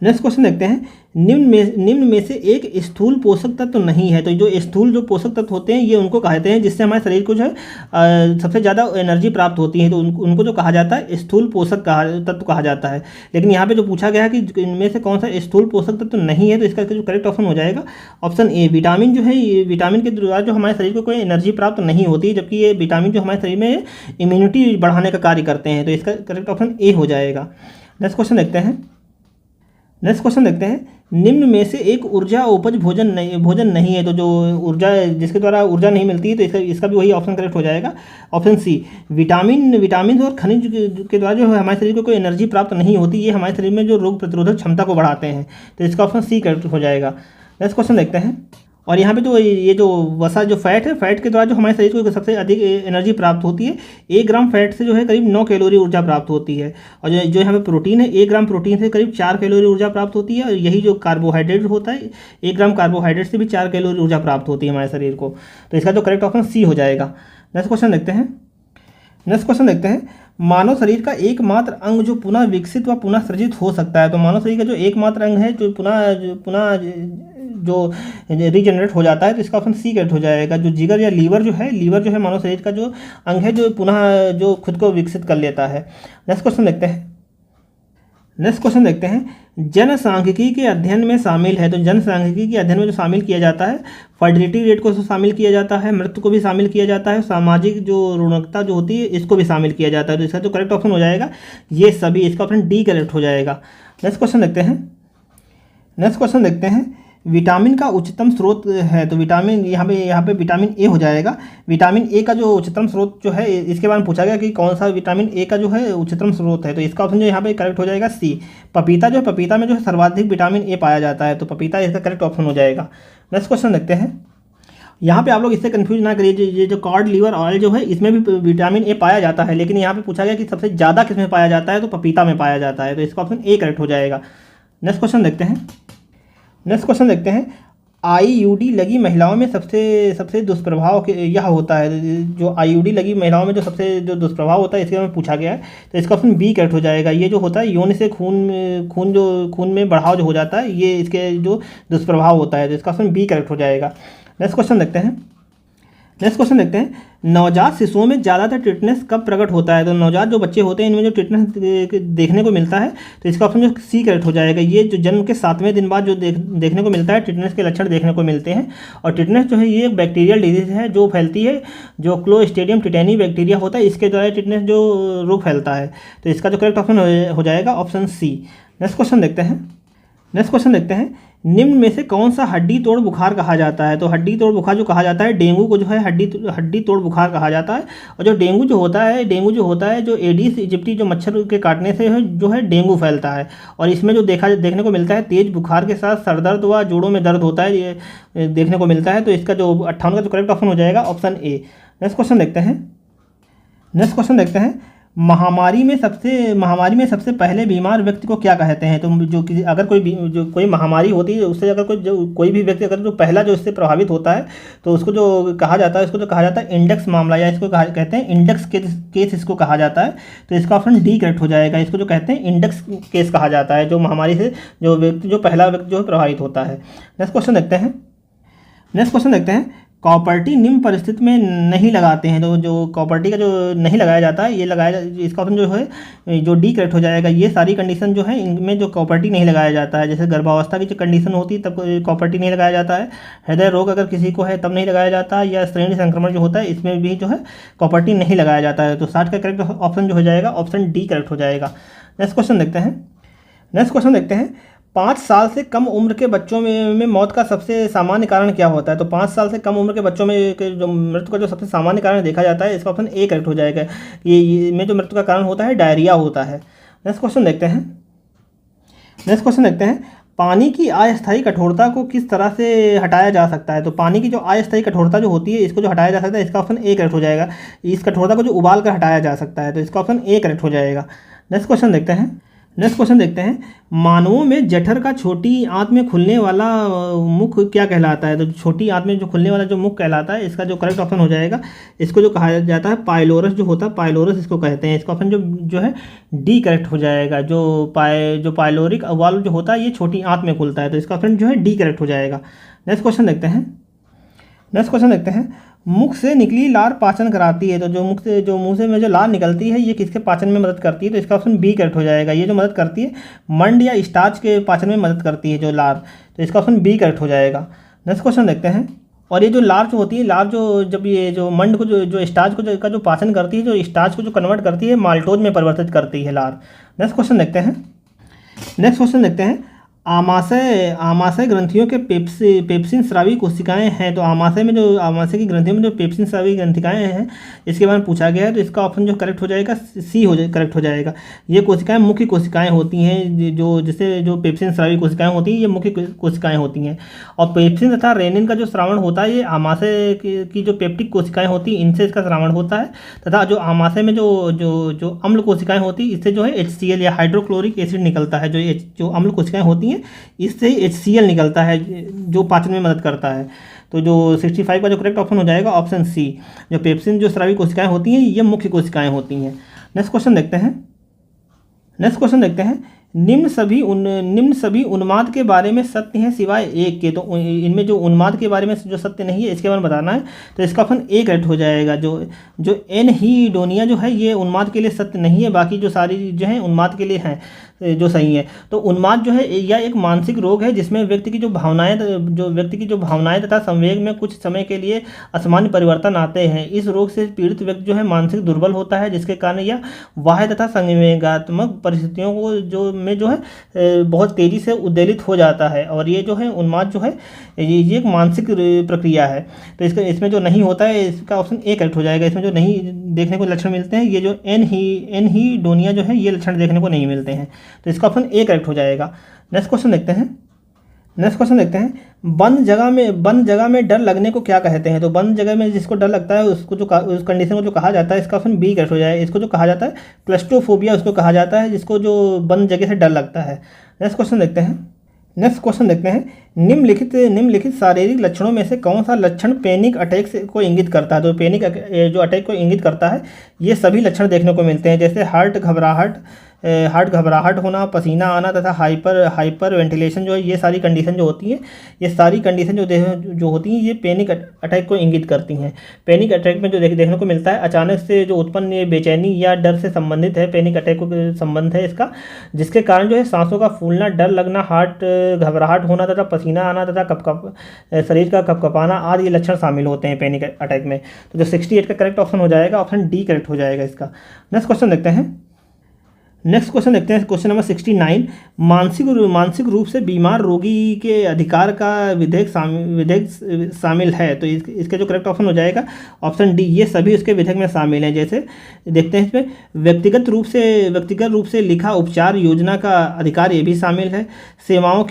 नेक्स्ट क्वेश्चन देखते हैं, निम्न में से एक स्थूल पोषक तत्व नहीं है। तो जो स्थूल जो पोषक तत्व होते हैं ये उनको कहते हैं जिससे हमारे शरीर को जो है सबसे ज़्यादा एनर्जी प्राप्त होती है, तो उनको जो कहा जाता है स्थूल पोषक तत्व कहा जाता है। लेकिन यहाँ पे जो पूछा गया है कि इनमें से कौन सा स्थूल पोषक तत्व नहीं है, तो इसका जो करेक्ट ऑप्शन हो जाएगा ऑप्शन ए, विटामिन जो है, ये विटामिन के द्वारा जो हमारे शरीर को कोई एनर्जी प्राप्त नहीं होती, जबकि ये विटामिन जो हमारे शरीर में इम्यूनिटी बढ़ाने का कार्य करते हैं, तो इसका करेक्ट ऑप्शन ए हो जाएगा। नेक्स्ट क्वेश्चन देखते हैं, निम्न में से एक ऊर्जा उपज भोजन नहीं है। तो जो ऊर्जा जिसके द्वारा ऊर्जा नहीं मिलती है, तो इसका भी वही ऑप्शन करेक्ट हो जाएगा, ऑप्शन सी, विटामिन और खनिज के द्वारा जो है हमारे शरीर को कोई एनर्जी प्राप्त नहीं होती, ये हमारे शरीर में जो रोग प्रतिरोधक क्षमता को बढ़ाते हैं, तो इसका ऑप्शन सी करेक्ट हो जाएगा। नेक्स्ट क्वेश्चन देखते हैं, और यहाँ पे जो ये जो वसा जो फैट है, फैट के द्वारा जो हमारे शरीर को सबसे अधिक एनर्जी प्राप्त होती है, 1 ग्राम फैट से जो है करीब 9 कैलोरी ऊर्जा प्राप्त होती है। और जो यहाँ पे प्रोटीन है, 1 ग्राम प्रोटीन से करीब 4 कैलोरी ऊर्जा प्राप्त होती है। और यही जो कार्बोहाइड्रेट होता है, 1 ग्राम कार्बोहाइड्रेट से भी 4 कैलोरी ऊर्जा प्राप्त होती है हमारे शरीर को, तो इसका जो करेक्ट ऑप्शन सी हो जाएगा। नेक्स्ट क्वेश्चन देखते हैं, मानव शरीर का एकमात्र अंग जो पुनः विकसित व पुनः सृजित हो सकता है। तो मानव शरीर का जो एकमात्र अंग है जो पुनः जो रीजनरेट हो जाता है, तो इसका ऑप्शन सी करेक्ट हो जाएगा। जो जिगर या लीवर जो है मानव शरीर का जो अंग है जो पुनः जो खुद को विकसित कर लेता है। नेक्स्ट क्वेश्चन देखते हैं, जनसांख्यिकी के अध्ययन में शामिल है। तो जनसांख्यिकी के अध्ययन में जो शामिल किया जाता है, फर्टिलिटी रेट को शामिल किया जाता है, मृत्यु को भी शामिल किया जाता है, सामाजिक जो ऋणकता जो होती है इसको भी शामिल किया जाता है, तो इसका जो करेक्ट ऑप्शन हो जाएगा ये सभी, इसका ऑप्शन डी करेक्ट हो जाएगा। नेक्स्ट क्वेश्चन देखते हैं, विटामिन का उच्चतम स्रोत है। तो विटामिन यहाँ पे विटामिन ए हो जाएगा। विटामिन ए का जो उच्चतम स्रोत जो है, इसके बारे में पूछा गया कि कौन सा विटामिन ए का जो है उच्चतम स्रोत है, तो इसका ऑप्शन जो यहाँ पे करेक्ट हो जाएगा सी, पपीता में जो है सर्वाधिक विटामिन ए पाया जाता है, तो पपीता इसका करेक्ट ऑप्शन हो जाएगा। नेक्स्ट क्वेश्चन देखते हैं, यहाँ पे आप लोग इससे कंफ्यूज ना करिए, ये जो कॉड लिवर ऑयल जो है इसमें भी विटामिन ए पाया जाता है, लेकिन यहाँ पे पूछा गया कि सबसे ज़्यादा किस में पाया जाता है, तो पपीता में पाया जाता है, तो इसका ऑप्शन ए करेक्ट हो जाएगा। नेक्स्ट क्वेश्चन देखते हैं, आईयूडी लगी महिलाओं में सबसे दुष्प्रभाव यह होता है। जो आईयूडी लगी महिलाओं में जो सबसे दुष्प्रभाव होता है, इसके बारे में पूछा गया है, तो इसका ऑप्शन बी करेक्ट हो जाएगा। ये जो होता है योनि से खून में बढ़ाव जो हो जाता है, ये इसके जो दुष्प्रभाव होता है, तो इसका ऑप्शन बी करेक्ट हो जाएगा। नेक्स्ट क्वेश्चन देखते हैं, नवजात शिशुओं में ज़्यादातर टिटनेस कब प्रकट होता है। तो नवजात जो बच्चे होते हैं इनमें जो टिटनेस देखने को मिलता है, तो इसका ऑप्शन जो सी करेक्ट हो जाएगा। ये जो जन्म के 7वें दिन बाद जो देखने को मिलता है, टिटनेस के लक्षण देखने को मिलते हैं। और टिटनेस जो है ये एक बैक्टीरियल डिजीज है जो फैलती है, जो क्लोस्ट्रीडियम टिटेनी बैक्टीरिया होता है, इसके द्वारा टिटनेस जो रोग फैलता है, तो इसका जो करेक्ट ऑप्शन हो जाएगा ऑप्शन सी। नेक्स्ट क्वेश्चन देखते हैं, निम्न में से कौन सा हड्डी तोड़ बुखार कहा जाता है। तो हड्डी तोड़ बुखार जो कहा जाता है, डेंगू को जो है हड्डी तोड़ बुखार कहा जाता है। और जो डेंगू जो होता है जो एडिस इजिप्टी जो मच्छर के काटने से जो है डेंगू फैलता है। और इसमें जो देखने को मिलता है, तेज बुखार के साथ सरदर्द व जोड़ों में दर्द होता है, ये देखने को मिलता है, तो इसका जो 58 का जो करेक्ट ऑप्शन हो जाएगा ऑप्शन ए। नेक्स्ट क्वेश्चन देखते हैं, महामारी में सबसे पहले बीमार व्यक्ति को क्या कहते हैं। तो अगर कोई महामारी होती है, उससे अगर कोई भी व्यक्ति अगर जो पहला जो इससे प्रभावित होता है, तो उसको जो कहा जाता है इंडेक्स मामला, या इसको कहते हैं इंडेक्स केस इसको कहा जाता है, तो इसका ऑप्शन डी करेक्ट हो जाएगा। इसको जो कहते हैं इंडेक्स केस कहा जाता है, जो महामारी से जो पहला व्यक्ति जो है प्रभावित होता है। नेक्स्ट क्वेश्चन देखते हैं, कॉपर्टी निम्न परिस्थिति में नहीं लगाते हैं। तो जो कॉपर्टी का जो नहीं लगाया जाता है, इसका ऑप्शन जो है जो डी करेक्ट हो जाएगा। ये सारी कंडीशन जो है इनमें जो कॉपर्टी नहीं लगाया जाता है, जैसे गर्भावस्था की जो कंडीशन होती है तब कॉपर्टी नहीं लगाया जाता है, हृदय रोग अगर किसी को है तब नहीं लगाया जाता, या श्रेणी संक्रमण जो होता है इसमें भी जो है कॉपर्टी नहीं लगाया जाता है। तो 60 का करेक्ट ऑप्शन जो हो जाएगा ऑप्शन डी करेक्ट हो जाएगा। नेक्स्ट क्वेश्चन देखते हैं, 5 साल से कम उम्र के बच्चों में मौत का सबसे सामान्य कारण क्या होता है। तो 5 साल से कम उम्र के बच्चों में जो मृत्यु का जो सबसे सामान्य कारण देखा जाता है, इसका ऑप्शन ए करेक्ट हो जाएगा। ये में जो मृत्यु का कारण होता है डायरिया होता है। नेक्स्ट क्वेश्चन देखते हैं, पानी की अस्थायी कठोरता को किस तरह से हटाया जा सकता है। तो पानी की जो अस्थायी कठोरता जो होती है, इसको जो हटाया जा सकता है, इसका ऑप्शन ए करेक्ट हो जाएगा। इस कठोरता को जो उबाल कर हटाया जा सकता है, तो इसका ऑप्शन ए करेक्ट हो जाएगा। नेक्स्ट नेक्स्ट क्वेश्चन देखते हैं, मानवों में जठर का छोटी आंत में खुलने वाला मुख क्या कहलाता है? तो छोटी आंत में जो खुलने वाला जो मुख कहलाता है, इसका जो करेक्ट ऑप्शन हो जाएगा, इसको जो कहा जाता है पाइलोरस जो होता है, पाइलोरस इसको कहते हैं। इसका ऑप्शन जो है डी करेक्ट हो जाएगा। जो पाइलोरिक वाल्व जो होता है ये छोटी आंत में खुलता है, तो इसका ऑप्शन जो है डी करेक्ट हो जाएगा। नेक्स्ट क्वेश्चन देखते हैं, मुख से निकली लार पाचन कराती है। तो जो मुंह से में जो लार निकलती है ये किसके पाचन में मदद करती है? तो इसका ऑप्शन बी करेक्ट हो जाएगा। ये जो मदद करती है मंड या स्टार्च के पाचन में मदद करती है जो लार, तो इसका ऑप्शन बी करेक्ट हो जाएगा। नेक्स्ट क्वेश्चन देखते हैं, और ये जो लार जो होती है, लार जो जब ये जो मंड को जो स्टार्च को का जो पाचन करती है, जो स्टार्च को जो कन्वर्ट करती है माल्टोज में परिवर्तित करती है लार। नेक्स्ट क्वेश्चन देखते हैं, आमाशय ग्रंथियों के पेप्सिन स्रावी कोशिकाएं हैं। तो आमाशय की ग्रंथियों में जो पेप्सिन स्रावी ग्रंथिकाएं हैं, इसके बारे में पूछा गया है। तो इसका ऑप्शन जो करेक्ट हो जाएगा सी करेक्ट हो जाएगा। ये कोशिकाएं मुख्य कोशिकाएं होती हैं, जो पेप्सिन स्रावी कोशिकाएं होती हैं ये मुख्य कोशिकाएं होती हैं। और पेप्सिन तथा रेनिन का जो स्रावण होता है ये आमाशय की जो पेप्टिक कोशिकाएं होती हैं इनसे इसका स्रावण होता है। तथा जो आमाशय में जो अम्ल कोशिकाएं होती है इससे जो है HCl या हाइड्रोक्लोरिक एसिड निकलता है। जो अम्ल कोशिकाएं होती हैं इससे HCl निकलता है जो पाचन में मदद करता है। तो जो 65 का जो करेक्ट ऑप्शन हो जाएगा ऑप्शन सी। जो पेप्सिन जो स्रावी कोशिकाएं होती हैं ये मुख्य कोशिकाएं होती हैं। नेक्स्ट क्वेश्चन देखते हैं, निम्न सभी उन्माद के बारे में सत्य हैं सिवाय एक के। तो इनमें जो उन्माद के बारे में जो सत्य नहीं है इसके बारे में बताना है। तो इसका ऑप्शन ए करेक्ट हो जाएगा। जो एनहीडोनिया जो है ये उन्माद के लिए सत्य नहीं है, बाकी जो सारी जो है उन्माद के लिए हैं जो सही है। तो उन्माद जो है यह एक मानसिक रोग है जिसमें व्यक्ति की जो भावनाएं तथा संवेग में कुछ समय के लिए असामान्य परिवर्तन आते हैं। इस रोग से पीड़ित व्यक्ति जो है मानसिक दुर्बल होता है, जिसके कारण यह बाह्य तथा संवेगात्मक परिस्थितियों को जो है बहुत तेज़ी से उद्वेलित हो जाता है। और ये जो है उन्माद जो है ये एक मानसिक प्रक्रिया है। तो इसमें जो नहीं होता है इसका ऑप्शन ए करेक्ट हो जाएगा। इसमें जो नहीं देखने को लक्षण मिलते हैं, ये जो एनहीडोनिया जो है ये लक्षण देखने को नहीं मिलते हैं, तो इसका ऑप्शन ए करेक्ट हो जाएगा। नेक्स्ट क्वेश्चन देखते हैं, बंद जगह में डर लगने को क्या कहते हैं? तो बंद जगह में जिसको डर लगता है उसको उस कंडीशन को जो कहा जाता है, इसका ऑप्शन बी करेक्ट हो जाएगा। इसको जो कहा जाता है क्लस्ट्रोफोबिया उसको कहा जाता है, जिसको जो बंद जगह से डर लगता है। नेक्स्ट क्वेश्चन देखते हैं, निम्नलिखित शारीरिक लक्षणों में से कौन सा लक्षण पैनिक अटैक को इंगित करता है? तो पैनिक जो अटैक को इंगित करता है ये सभी लक्षण देखने को मिलते हैं, जैसे हार्ट घबराहट होना, पसीना आना तथा हाइपर वेंटिलेशन जो है ये सारी कंडीशन जो होती हैं, ये सारी कंडीशन जो होती हैं ये पैनिक अटैक को इंगित करती हैं। पैनिक अटैक में जो देखने को मिलता है अचानक से जो उत्पन्न ये बेचैनी या डर से संबंधित है, पैनिक अटैक को संबंध है इसका, जिसके कारण जो है सांसों का फूलना, डर लगना, हार्ट घबराहट होना तथा पसीना आना तथा शरीर का कपकपाना आदि ये लक्षण शामिल होते हैं पैनिक अटैक में। तो जो 68 का करेक्ट ऑप्शन हो जाएगा ऑप्शन डी करेक्ट हो जाएगा इसका। नेक्स्ट क्वेश्चन देखते हैं, क्वेश्चन नंबर 69, मानसिक रूप से बीमार रोगी के अधिकार का विधेयक शामिल है। तो इसका जो करेक्ट ऑप्शन हो जाएगा ऑप्शन डी, ये सभी उसके विधेयक में शामिल हैं। जैसे देखते हैं इसमें व्यक्तिगत रूप से लिखा उपचार योजना का अधिकार ये भी शामिल है। सेवाओं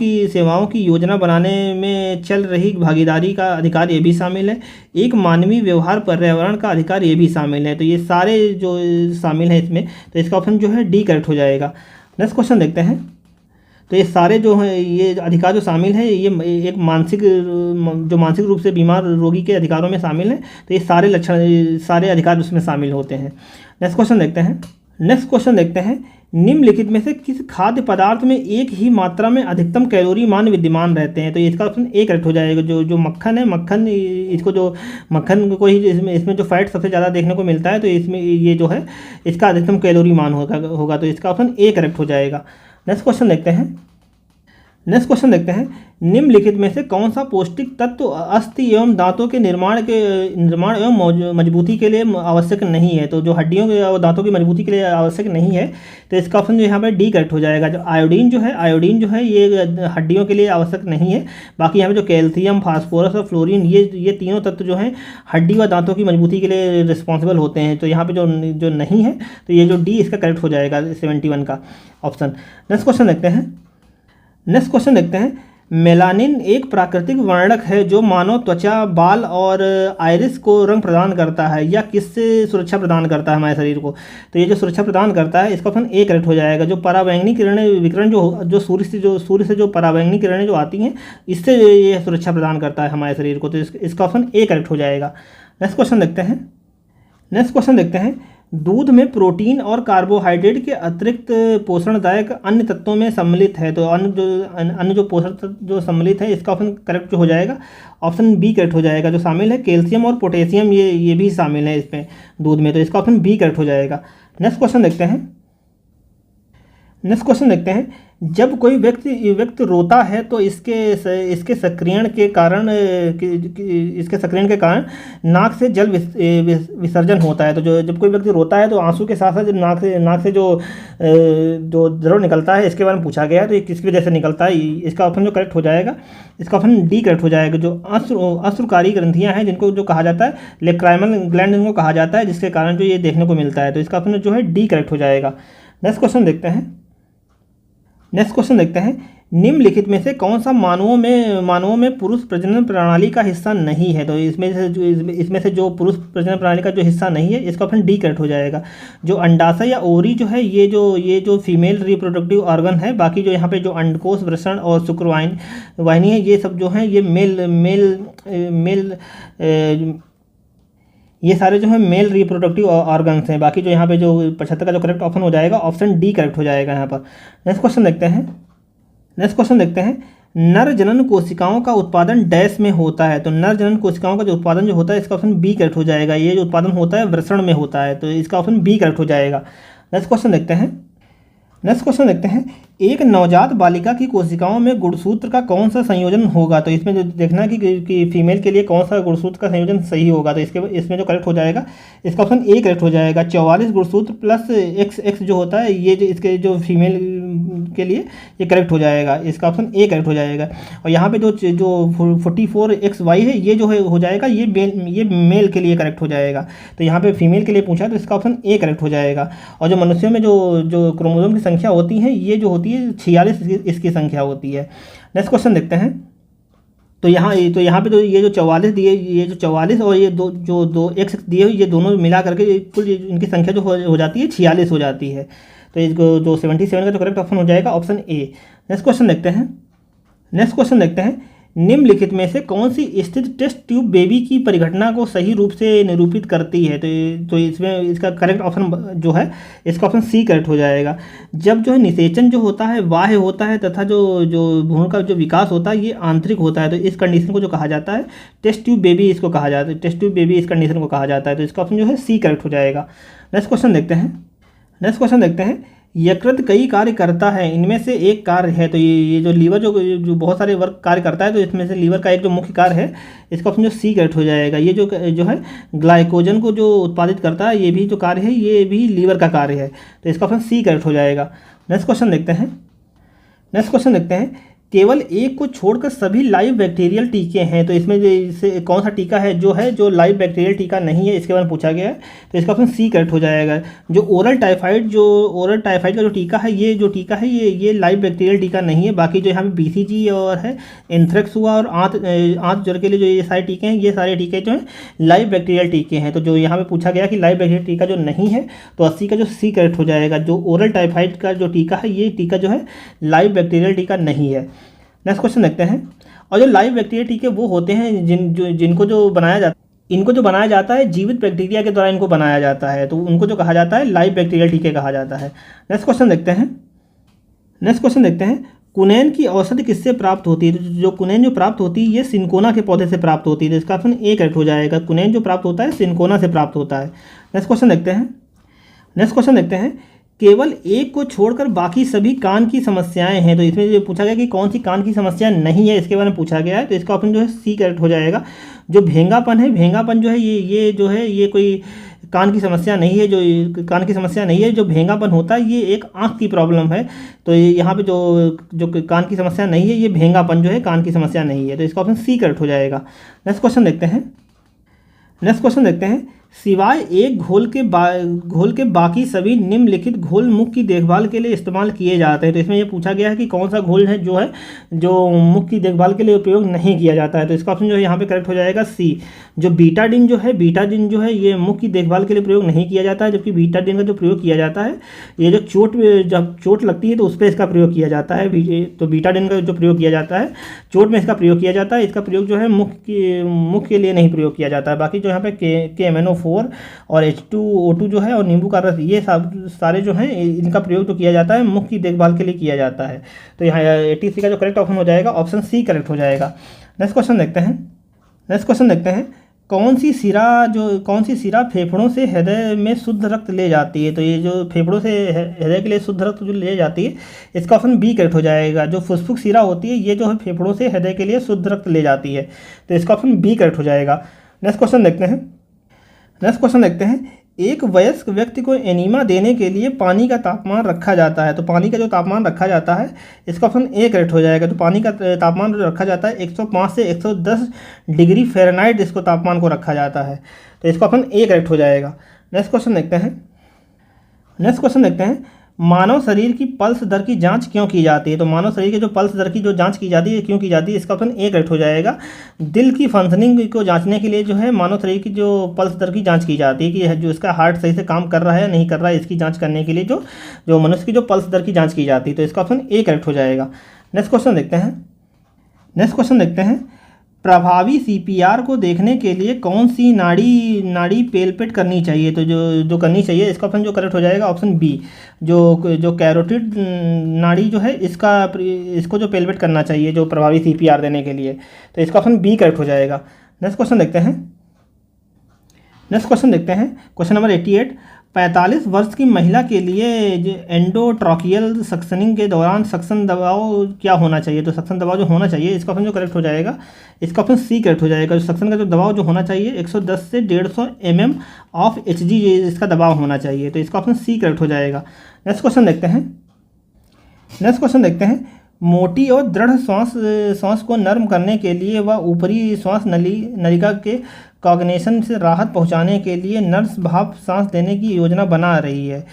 की योजना बनाने में चल रही भागीदारी का अधिकार ये भी शामिल है। एक मानवीय व्यवहार पर्यावरण का अधिकार ये भी शामिल है। तो ये सारे जो शामिल हैं इसमें, तो इसका ऑप्शन जो है डी करेक्ट हो जाएगा। नेक्स्ट क्वेश्चन देखते हैं, तो ये सारे जो हैं ये अधिकार जो शामिल हैं ये एक मानसिक रूप से बीमार रोगी के अधिकारों में शामिल हैं। तो ये सारे अधिकार उसमें शामिल होते हैं। नेक्स्ट क्वेश्चन देखते हैं, निम्नलिखित में से किस खाद्य पदार्थ में एक ही मात्रा में अधिकतम कैलोरी मान विद्यमान रहते हैं? तो इसका ऑप्शन ए करेक्ट हो जाएगा। जो मक्खन है, मक्खन को ही इसमें जो फैट सबसे ज़्यादा देखने को मिलता है, तो इसमें ये जो है इसका अधिकतम कैलोरी मान होगा। तो इसका ऑप्शन ए करेक्ट हो जाएगा। नेक्स्ट क्वेश्चन देखते हैं, निम्नलिखित में से कौन सा पौष्टिक तत्व अस्थि एवं दांतों के निर्माण एवं मजबूती के लिए आवश्यक नहीं है? तो जो हड्डियों के और दांतों की मजबूती के लिए आवश्यक नहीं है, तो इसका ऑप्शन जो यहाँ पर डी करेक्ट हो जाएगा। जो आयोडीन जो है ये हड्डियों के लिए आवश्यक नहीं है। बाकी यहाँ पे जो कैल्शियम, फास्फोरस और फ्लोरीन ये तीनों तत्व जो हैं हड्डी व दांतों की मजबूती के लिए रिस्पॉन्सिबल होते हैं। तो यहाँ पे जो नहीं है, तो ये जो डी इसका करेक्ट हो जाएगा 71 का ऑप्शन। नेक्स्ट क्वेश्चन देखते हैं, मेलानिन एक प्राकृतिक वर्णक है जो मानव त्वचा, बाल और आइरिस को रंग प्रदान करता है या किससे सुरक्षा प्रदान करता है हमारे शरीर को। तो ये जो सुरक्षा प्रदान करता है इसका ऑप्शन ए करेक्ट हो जाएगा। जो पराबैंगनी किरणें विकिरण जो सूर्य से जो पराबैंगनी किरणें जो आती हैं इससे ये सुरक्षा प्रदान करता है हमारे शरीर को। तो इसका ऑप्शन ए करेक्ट हो जाएगा। नेक्स्ट क्वेश्चन देखते हैं दूध में प्रोटीन और कार्बोहाइड्रेट के अतिरिक्त पोषणदायक अन्य तत्वों में सम्मिलित है। तो अन्य जो पोषण तत्व जो सम्मिलित है इसका ऑप्शन करेक्ट हो जाएगा, ऑप्शन बी करेक्ट हो जाएगा। जो शामिल है कैल्शियम और पोटेशियम, ये भी शामिल है इसमें दूध में। तो इसका ऑप्शन बी करेक्ट हो जाएगा। नेक्स्ट क्वेश्चन देखते हैं जब कोई व्यक्ति रोता है तो इसके सक्रियण के कारण नाक से जल विसर्जन होता है। तो जब कोई व्यक्ति रोता है तो आंसू के साथ साथ नाक से जो द्रव निकलता है इसके बारे में पूछा गया है। तो ये किसकी वजह से निकलता है, इसका ऑप्शन जो करेक्ट हो जाएगा इसका ऑप्शन डी करेक्ट हो जाएगा। जो अश्रुकारी ग्रंथियाँ हैं जिनको जो कहा जाता है लेक्राइमल ग्लैंड जिनको कहा जाता है, जिसके कारण जो ये देखने को मिलता है। तो इसका ऑप्शन जो है डी करेक्ट हो जाएगा। नेक्स्ट क्वेश्चन देखते हैं निम्नलिखित में से कौन सा मानवों में पुरुष प्रजनन प्रणाली का हिस्सा नहीं है। तो इसमें से जो पुरुष प्रजनन प्रणाली का जो हिस्सा नहीं है इसका ऑप्शन डी करेक्ट हो जाएगा। जो अंडाशय या ओवरी जो है ये जो फीमेल रिप्रोडक्टिव ऑर्गन है, बाकी जो यहाँ पे जो अंडकोश, वृषण और शुक्रवाहिनी है ये सब जो है ये मेल ये सारे जो है मेल रिप्रोडक्टिव ऑर्गन्स हैं। बाकी जो यहाँ पे जो 75 का जो करेक्ट ऑप्शन हो जाएगा ऑप्शन डी करेक्ट हो जाएगा यहाँ पर। नेक्स्ट क्वेश्चन देखते हैं नर जनन कोशिकाओं का उत्पादन डैश में होता है। तो नर जनन कोशिकाओं का जो उत्पादन जो होता है इसका ऑप्शन बी करेक्ट हो जाएगा। ये जो उत्पादन होता है वृषण में होता है। तो इसका ऑप्शन बी करेक्ट हो जाएगा। नेक्स्ट क्वेश्चन देखते हैं एक नवजात बालिका की कोशिकाओं में गुणसूत्र का कौन सा संयोजन होगा। तो इसमें जो देखना है कि फीमेल के लिए कौन सा गुणसूत्र का संयोजन सही होगा। तो इसमें जो करेक्ट हो जाएगा इसका ऑप्शन ए करेक्ट हो जाएगा। 44 गुणसूत्र प्लस एक्स जो होता है ये जो इसके जो फीमेल के लिए ये करेक्ट हो जाएगा। इसका ऑप्शन ए करेक्ट हो जाएगा। और यहाँ पे जो 44XY है ये जो है हो जाएगा ये मेल के लिए करेक्ट हो जाएगा। तो यहाँ पे फीमेल के लिए पूछा तो इसका ऑप्शन ए करेक्ट हो जाएगा। और जो मनुष्यों में जो क्रोमोसोम की संख्या होती है ये जो होती है 46 इसकी संख्या होती है। नेक्स्ट क्वेश्चन देखते हैं। तो यहाँ पे जो ये जो 44 दिए, ये जो 44 और ये दो एक्स दिए हुए ये दोनों मिला करके कुल इनकी संख्या जो हो जाती है 46 हो जाती है। तो इसको जो 77 का जो करेक्ट ऑप्शन हो जाएगा ऑप्शन ए। नेक्स्ट क्वेश्चन देखते हैं निम्नलिखित में से कौन सी स्थिति टेस्ट ट्यूब बेबी की परिघटना को सही रूप से निरूपित करती है। तो इसमें इसका करेक्ट ऑप्शन जो है इसका ऑप्शन सी करेक्ट हो जाएगा। जब जो है निषेचन जो होता है बाह्य होता है तथा जो भ्रूण का जो विकास होता है ये आंतरिक होता है। तो इस कंडीशन को जो कहा जाता है टेस्ट ट्यूब बेबी इसको कहा जाता है। टेस्ट ट्यूब बेबी इस कंडीशन को कहा जाता है। तो इसका ऑप्शन जो है सी करेक्ट हो जाएगा। नेक्स्ट क्वेश्चन देखते हैं यकृत कई कार्य करता है, इनमें से एक कार्य है। तो ये जो लीवर जो बहुत सारे वर्क कार्य करता है, तो इसमें से लीवर का एक जो मुख्य कार्य है इसका ऑप्शन जो सी करेक्ट हो जाएगा। ये जो है ग्लाइकोजन को जो उत्पादित करता है ये भी जो कार्य है ये भी लीवर का कार्य है। तो इसका ऑप्शन सी करेक्ट हो जाएगा। नेक्स्ट क्वेश्चन देखते हैं केवल एक को छोड़कर सभी लाइव बैक्टीरियल टीके हैं। तो इसमें जैसे कौन सा टीका है जो लाइव बैक्टीरियल टीका नहीं है इसके बारे में पूछा गया है। तो इसका ऑप्शन सी करेक्ट हो जाएगा। जो ओरल टाइफाइड का जो टीका है ये लाइव बैक्टीरियल टीका नहीं है। बाकी जो यहाँ पे BCG और है एंथ्रेक्स हुआ और आंत ज्वर के लिए जो ये सारे टीके हैं ये सारे टीके जो हैं लाइव बैक्टीरियल टीके हैं। तो जो यहाँ पे पूछा गया कि लाइव बैक्टीरियल टीका जो नहीं है तो 80 का जो सी करेक्ट हो जाएगा। जो ओरल टाइफाइड का जो टीका है ये टीका जो है लाइव बैक्टीरियल टीका नहीं है। नेक्स्ट क्वेश्चन देखते हैं। और जो लाइव बैक्टीरिया टीके वो होते हैं इनको जो बनाया जाता है जीवित बैक्टीरिया के द्वारा इनको बनाया जाता है। तो उनको जो कहा जाता है लाइव बैक्टीरियल टीके कहा जाता है। नेक्स्ट क्वेश्चन देखते हैं कुनैन की औषधि किससे प्राप्त होती है। तो जो कुनैन जो प्राप्त होती है ये सिनकोना के पौधे से प्राप्त होती है। तो इसका ऑप्शन ए करेक्ट हो जाएगा। कुनैन जो प्राप्त होता है सिनकोना से प्राप्त होता है। नेक्स्ट क्वेश्चन देखते हैं केवल एक को छोड़कर बाकी सभी कान की समस्याएं हैं। तो इसमें जो पूछा गया कि कौन सी कान की समस्या नहीं है इसके बारे में पूछा गया है। तो इसका ऑप्शन जो है सी करेक्ट हो जाएगा। जो भेंगापन जो है ये कोई कान की समस्या नहीं है। जो भेंगापन होता है ये एक आँख की प्रॉब्लम है। तो यहाँ पे जो कान की समस्या नहीं है ये भेंगापन जो है कान की समस्या नहीं है। तो इसका ऑप्शन सी करेक्ट हो जाएगा। नेक्स्ट क्वेश्चन देखते हैं सिवाय एक घोल के बाकी सभी निम्नलिखित घोल मुख की देखभाल के लिए इस्तेमाल किए जाते हैं। तो इसमें यह पूछा गया है कि कौन सा घोल है जो मुख की देखभाल के लिए उपयोग नहीं किया जाता है। तो इसका ऑप्शन जो है यहाँ पे करेक्ट हो जाएगा सी। जो बीटाडिन जो है ये मुख की देखभाल के लिए प्रयोग नहीं किया जाता है, जबकि बीटाडिन का जो प्रयोग किया जाता है ये जब चोट लगती है तो उस पर इसका प्रयोग किया जाता है। तो बीटाडिन का जो प्रयोग किया जाता है चोट में इसका प्रयोग किया जाता है। इसका प्रयोग जो है मुख के लिए नहीं प्रयोग किया जाता है। बाकी जो यहाँ पे KMnO4 और H2O2 जो है और नींबू का रस, ये सारे जो हैं इनका प्रयोग जो किया जाता है मुख की देखभाल के लिए किया जाता है। तो यहाँ 83 का जो करेक्ट ऑप्शन हो जाएगा ऑप्शन सी करेक्ट हो जाएगा। नेक्स्ट क्वेश्चन देखते हैं कौन सी सिरा फेफड़ों से हृदय में शुद्ध रक्त ले जाती है। तो ये जो फेफड़ों से हृदय के लिए शुद्ध रक्त जो ले जाती है इसका ऑप्शन बी करेक्ट हो जाएगा। जो फुसफुस सिरा होती है ये जो है फेफड़ों से हृदय के लिए शुद्ध रक्त ले जाती है। तो इसका ऑप्शन बी करेक्ट हो जाएगा। नेक्स्ट क्वेश्चन देखते हैं एक वयस्क व्यक्ति को एनीमा देने के लिए पानी का तापमान रखा जाता है। तो पानी का जो तापमान रखा जाता है इसका ऑप्शन ए करेक्ट हो जाएगा। तो पानी का तापमान जो रखा जाता है 105 से 110 डिग्री फ़ारेनहाइट इसको तापमान को रखा जाता है। तो इसका ऑप्शन ए करेक्ट हो जाएगा। नेक्स्ट क्वेश्चन देखते हैं मानव शरीर की पल्स दर की जांच क्यों की जाती है। तो मानव शरीर के जो पल्स दर की जो जांच की जाती है क्यों की जाती है, इसका ऑप्शन ए करेक्ट हो जाएगा। दिल की फंक्शनिंग को जांचने के लिए जो है मानव शरीर की जो पल्स दर की जांच की जाती है कि जो इसका हार्ट सही से काम कर रहा है या नहीं कर रहा है, इसकी जांच करने के लिए जो मनुष्य की जो पल्स दर की जांच की जाती है। तो इसका ऑप्शन ए करेक्ट हो जाएगा। नेक्स्ट क्वेश्चन देखते हैं प्रभावी CPR को देखने के लिए कौन सी नाड़ी पेलपेट करनी चाहिए। तो जो करनी चाहिए इसका ऑप्शन जो करेक्ट हो जाएगा ऑप्शन बी। जो कैरोटिड नाड़ी जो है इसको जो पेलपेट करना चाहिए जो प्रभावी CPR देने के लिए। तो इसका ऑप्शन बी करेक्ट हो जाएगा। नेक्स्ट क्वेश्चन देखते हैं क्वेश्चन नंबर 88 45 वर्ष की महिला के लिए एंडोट्रॉकियल सक्शनिंग के दौरान सक्शन दबाव क्या होना चाहिए। तो सक्शन दबाव जो होना चाहिए इसका ऑप्शन जो करेक्ट हो जाएगा इसका ऑप्शन सी करेक्ट हो जाएगा। जो सक्शन का जो दबाव जो होना चाहिए 110 से 150 mm ऑफ Hg इसका दबाव होना चाहिए। तो इसका ऑप्शन सी करेक्ट हो जाएगा। नेक्स्ट क्वेश्चन देखते हैं मोटी और दृढ़ श्वास को नर्म करने के लिए व ऊपरी श्वास नलिका के कॉग्निशन से राहत पहुंचाने के लिए नर्स भाप सांस देने की योजना बना रही है।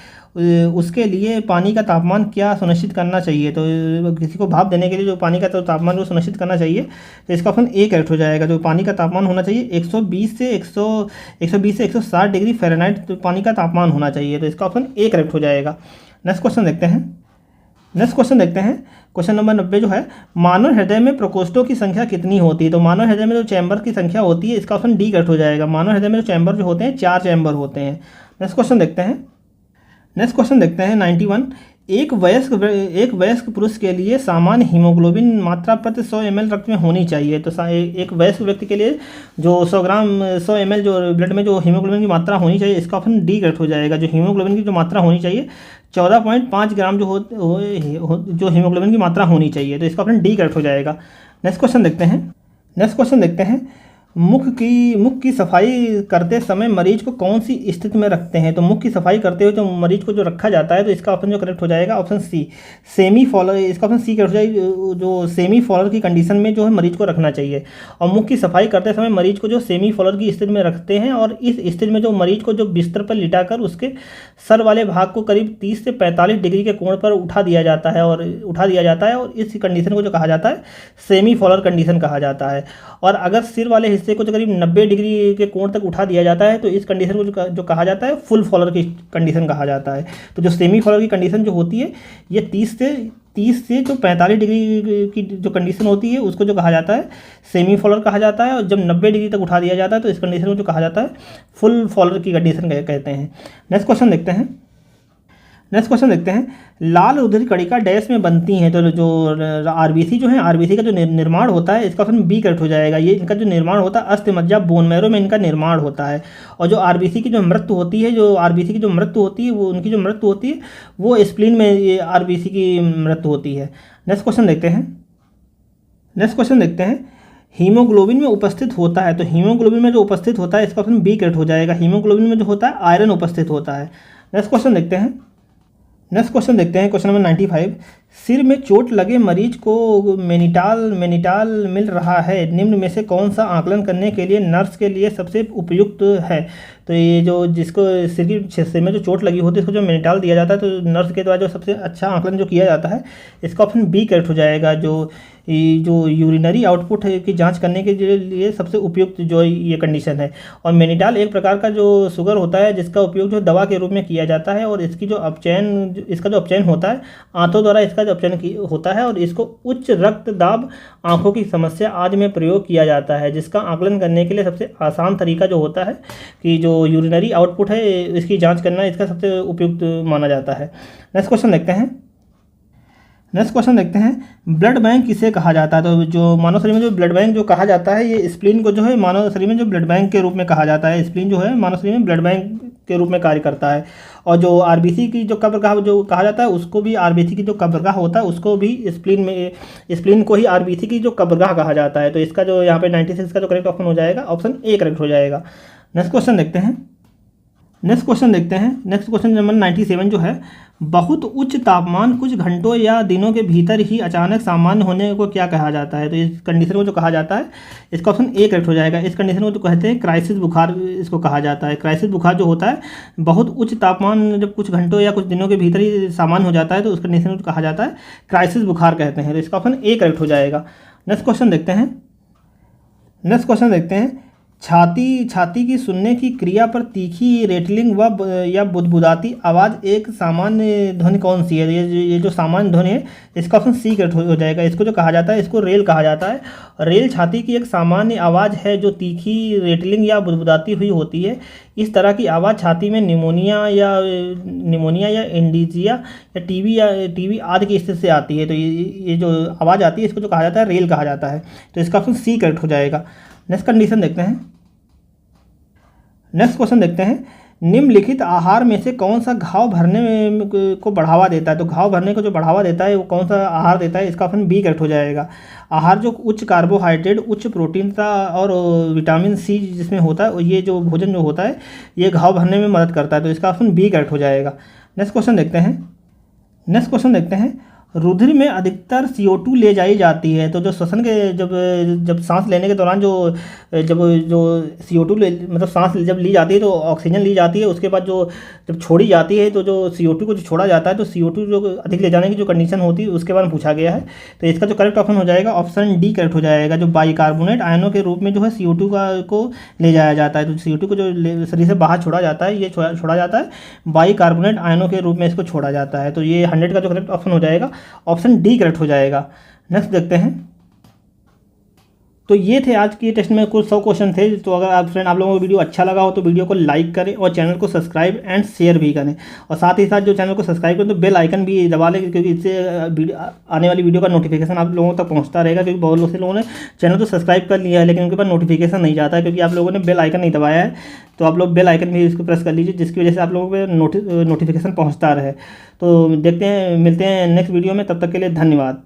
उसके लिए पानी का तापमान क्या सुनिश्चित करना चाहिए। तो किसी को भाप देने के लिए जो पानी का तापमान वो सुनिश्चित करना चाहिए। तो इसका ऑप्शन ए करेक्ट हो जाएगा। जो पानी का तापमान होना चाहिए 120 से 160 डिग्री फ़ारेनहाइट तो पानी का तापमान होना चाहिए। तो इसका ऑप्शन ए करेक्ट हो जाएगा। नेक्स्ट क्वेश्चन देखते हैं क्वेश्चन नंबर 90 जो है मानव हृदय में प्रकोष्ठों की संख्या कितनी होती है। तो मानव हृदय में जो चैम्बर की संख्या होती है इसका ऑप्शन डी करेक्ट हो जाएगा। मानव हृदय में जो चैम्बर जो होते हैं 4 चैम्बर होते हैं। नेक्स्ट क्वेश्चन देखते हैं 91 एक वयस्क पुरुष के लिए सामान्य हीमोग्लोबिन मात्रा प्रति 100 ml रक्त में होनी चाहिए। तो एक वयस्क व्यक्ति के लिए जो 100 ml जो ब्लड में जो हीमोग्लोबिन की मात्रा होनी चाहिए इसका ऑप्शन डी करेक्ट हो जाएगा। जो हीमोग्लोबिन की जो मात्रा होनी चाहिए 14.5 ग्राम जो हीमोग्लोबिन की मात्रा होनी चाहिए। तो इसका ऑप्शन डी करेक्ट हो जाएगा। नेक्स्ट क्वेश्चन देखते हैं मुख की सफाई करते समय मरीज को कौन सी स्थिति में रखते हैं। तो मुख की सफाई करते हुए जो मरीज को जो रखा जाता है तो इसका ऑप्शन जो करेक्ट हो जाएगा ऑप्शन सी सेमी फॉलर। इसका ऑप्शन सी करेक्ट हो जाएगा। जो सेमी फॉलर की कंडीशन में जो है मरीज को रखना चाहिए। और मुख की सफाई करते समय मरीज को जो सेमी फॉलर की स्थिति में रखते हैं और इस स्थिति में जो मरीज को जो बिस्तर पर लिटाकर उसके सर वाले भाग को करीब 30 से 45 डिग्री के कोण पर उठा दिया जाता है और इस कंडीशन को जो कहा जाता है सेमी फॉलर कंडीशन कहा जाता है। और अगर सिर वाले हिस्से को जो करीब 90 डिग्री के कोण तक उठा दिया जाता है तो इस कंडीशन को जो कहा जाता है फुल फॉलर की कंडीशन कहा जाता है। तो जो सेमी फॉलर की कंडीशन जो होती है ये 30 से जो 45 डिग्री की जो कंडीशन होती है उसको जो कहा जाता है सेमी फॉलर कहा जाता है। और जब 90 डिग्री तक उठा दिया जाता है तो इस कंडीशन को जो कहा जाता है फुल फॉलर की कंडीशन कहते हैं। नेक्स्ट क्वेश्चन देखते हैं लाल रुधिर कणिका डैश में बनती हैं। तो जो आरबीसी जो है आरबीसी का जो निर्माण होता है इसका ऑप्शन बी करेक्ट हो जाएगा। ये इनका जो निर्माण होता है अस्थि मज्जा बोन मैरो में इनका निर्माण होता है। और जो आरबीसी की जो मृत्यु होती है वो उनकी जो मृत्यु होती है वो स्प्लीन में ये आरबीसी की मृत्यु होती है। नेक्स्ट क्वेश्चन देखते हैं हीमोग्लोबिन में उपस्थित होता है। तो हीमोग्लोबिन में जो उपस्थित होता है इसका ऑप्शन बी करेक्ट हो जाएगा। हीमोग्लोबिन में जो होता है आयरन उपस्थित होता है। नेक्स्ट क्वेश्चन देखते हैं क्वेश्चन नंबर 95 सिर में चोट लगे मरीज को मेनिटाल मिल रहा है। निम्न में से कौन सा आकलन करने के लिए नर्स के लिए सबसे उपयुक्त है। तो ये जो जिसको सिर में जो चोट लगी होती है इसको जो मेनिटाल दिया जाता है, तो नर्स के द्वारा जो सबसे अच्छा आंकलन जो किया जाता है इसका ऑप्शन बी करेक्ट हो जाएगा। जो यूरिनरी आउटपुट की जांच करने के लिए सबसे उपयुक्त जो ये कंडीशन है। और मेनिटाल एक प्रकार का जो शुगर होता है जिसका उपयोग जो दवा के रूप में किया जाता है, और इसका जो अपचयन होता है आंतों द्वारा इसका जो अपचयन होता है, और इसको उच्च रक्तदाब, आंखों की समस्या आदि में प्रयोग किया जाता है, जिसका आकलन करने के लिए सबसे आसान तरीका जो होता है कि जो यूरिनरी आउटपुट है इसकी जाँच करना इसका सबसे उपयुक्त माना जाता है। नेक्स्ट क्वेश्चन देखते हैं ब्लड बैंक किसे कहा जाता है। तो जो मानव शरीर में जो ब्लड बैंक जो कहा जाता है, ये स्प्लीन को जो है मानव शरीर में जो ब्लड बैंक के रूप में कहा जाता है। स्प्लीन जो है मानव शरीर में ब्लड बैंक के रूप में कार्य करता है। और जो आरबीसी की जो कब्रगाह जो कहा जाता है उसको भी, आरबीसी की जो कब्रगाह होता है उसको भी स्प्लीन को ही आरबीसी की जो कब्रगाह कहा जाता है। तो इसका जो यहाँ पे 96 का जो करेक्ट ऑप्शन हो जाएगा ऑप्शन ए करेक्ट हो जाएगा। नेक्स्ट क्वेश्चन देखते हैं नेक्स्ट क्वेश्चन नंबर 97 जो है, बहुत उच्च तापमान कुछ घंटों या दिनों के भीतर ही अचानक सामान्य होने को क्या कहा जाता है। तो इस कंडीशन को जो कहा जाता है इसका ऑप्शन ए करेक्ट हो जाएगा। इस कंडीशन को जो कहते हैं क्राइसिस बुखार इसको कहा जाता है। क्राइसिस बुखार जो होता है, बहुत उच्च तापमान जब कुछ घंटों या कुछ दिनों के भीतर ही सामान्य हो जाता है तो उस कंडीशन को कहा जाता है क्राइसिस बुखार कहते हैं। तो इसका ऑप्शन ए करेक्ट हो जाएगा। नेक्स्ट क्वेश्चन देखते हैं छाती की सुनने की क्रिया पर तीखी रेटलिंग या बुदबुदाती आवाज़ एक सामान्य ध्वनि कौन सी है। ये जो सामान्य ध्वनि है इसका ऑप्शन सी करेक्ट हो जाएगा। इसको जो कहा जाता है इसको रेल कहा जाता है। रेल छाती की एक सामान्य आवाज़ है जो तीखी रेटलिंग या बुदबुदाती हुई होती है। इस तरह की आवाज़ छाती में निमोनिया या इंडिजिया या टीबी आदि की स्थिति से आती है। तो ये जो आवाज़ आती है इसको जो कहा जाता है रेल कहा जाता है। तो इसका ऑप्शन सी करेक्ट हो जाएगा। नेक्स्ट क्वेश्चन देखते हैं निम्नलिखित आहार में से कौन सा घाव भरने को बढ़ावा देता है। तो घाव भरने को जो बढ़ावा देता है वो कौन सा आहार देता है, इसका ऑप्शन बी करेक्ट हो जाएगा। आहार जो उच्च कार्बोहाइड्रेट, उच्च प्रोटीनता और विटामिन सी जिसमें होता है, ये जो भोजन जो होता है ये घाव भरने में मदद करता है। तो इसका ऑप्शन बी करेक्ट हो जाएगा। नेक्स्ट क्वेश्चन देखते हैं रुधिर में अधिकतर CO2 ले जाई जाती है। तो जो श्वसन के जब सांस लेने के दौरान जो CO2 मतलब सांस जब ली जाती है तो ऑक्सीजन ली जाती है, उसके बाद जब छोड़ी जाती है तो जो CO2 को जो छोड़ा जाता है तो CO2 जो अधिक ले जाने की जो कंडीशन होती है उसके बारे में पूछा गया है। तो इसका जो करेक्ट ऑप्शन हो जाएगा ऑप्शन डी करेक्ट हो जाएगा। जो बाइकार्बोनेट आयनों के रूप में जो है CO2 को ले जाया जाता है। तो CO2 को जो शरीर से बाहर छोड़ा जाता है, ये छोड़ा जाता है बाइकार्बोनेट आयनों के रूप में इसको छोड़ा जाता है। तो ये 100 का जो करेक्ट ऑप्शन हो जाएगा ऑप्शन डी करेक्ट हो जाएगा। नेक्स्ट देखते हैं। तो ये थे आज की टेस्ट में कुछ 100 क्वेश्चन थे। तो अगर आप लोगों को वीडियो अच्छा लगा हो तो वीडियो को लाइक करें और चैनल को सब्सक्राइब एंड शेयर भी करें। और साथ ही साथ जो चैनल को सब्सक्राइब करें तो बेल आइकन भी दबा लें, क्योंकि इससे आने वाली वीडियो का नोटिफिकेशन आप लोगों तक पहुंचता रहेगा। क्योंकि बहुत से लोगों ने चैनल तो सब्सक्राइब कर लिया है लेकिन उनके पास नोटिफिकेशन नहीं जाता है, क्योंकि आप लोगों ने बेल आइकन नहीं दबाया है। तो आप लोग बेल आइकन भी इसको प्रेस कर लीजिए, जिसकी वजह से आप लोगों को नोटिफिकेशन पहुँचता रहे। तो देखते हैं, मिलते हैं नेक्स्ट वीडियो में। तब तक के लिए धन्यवाद।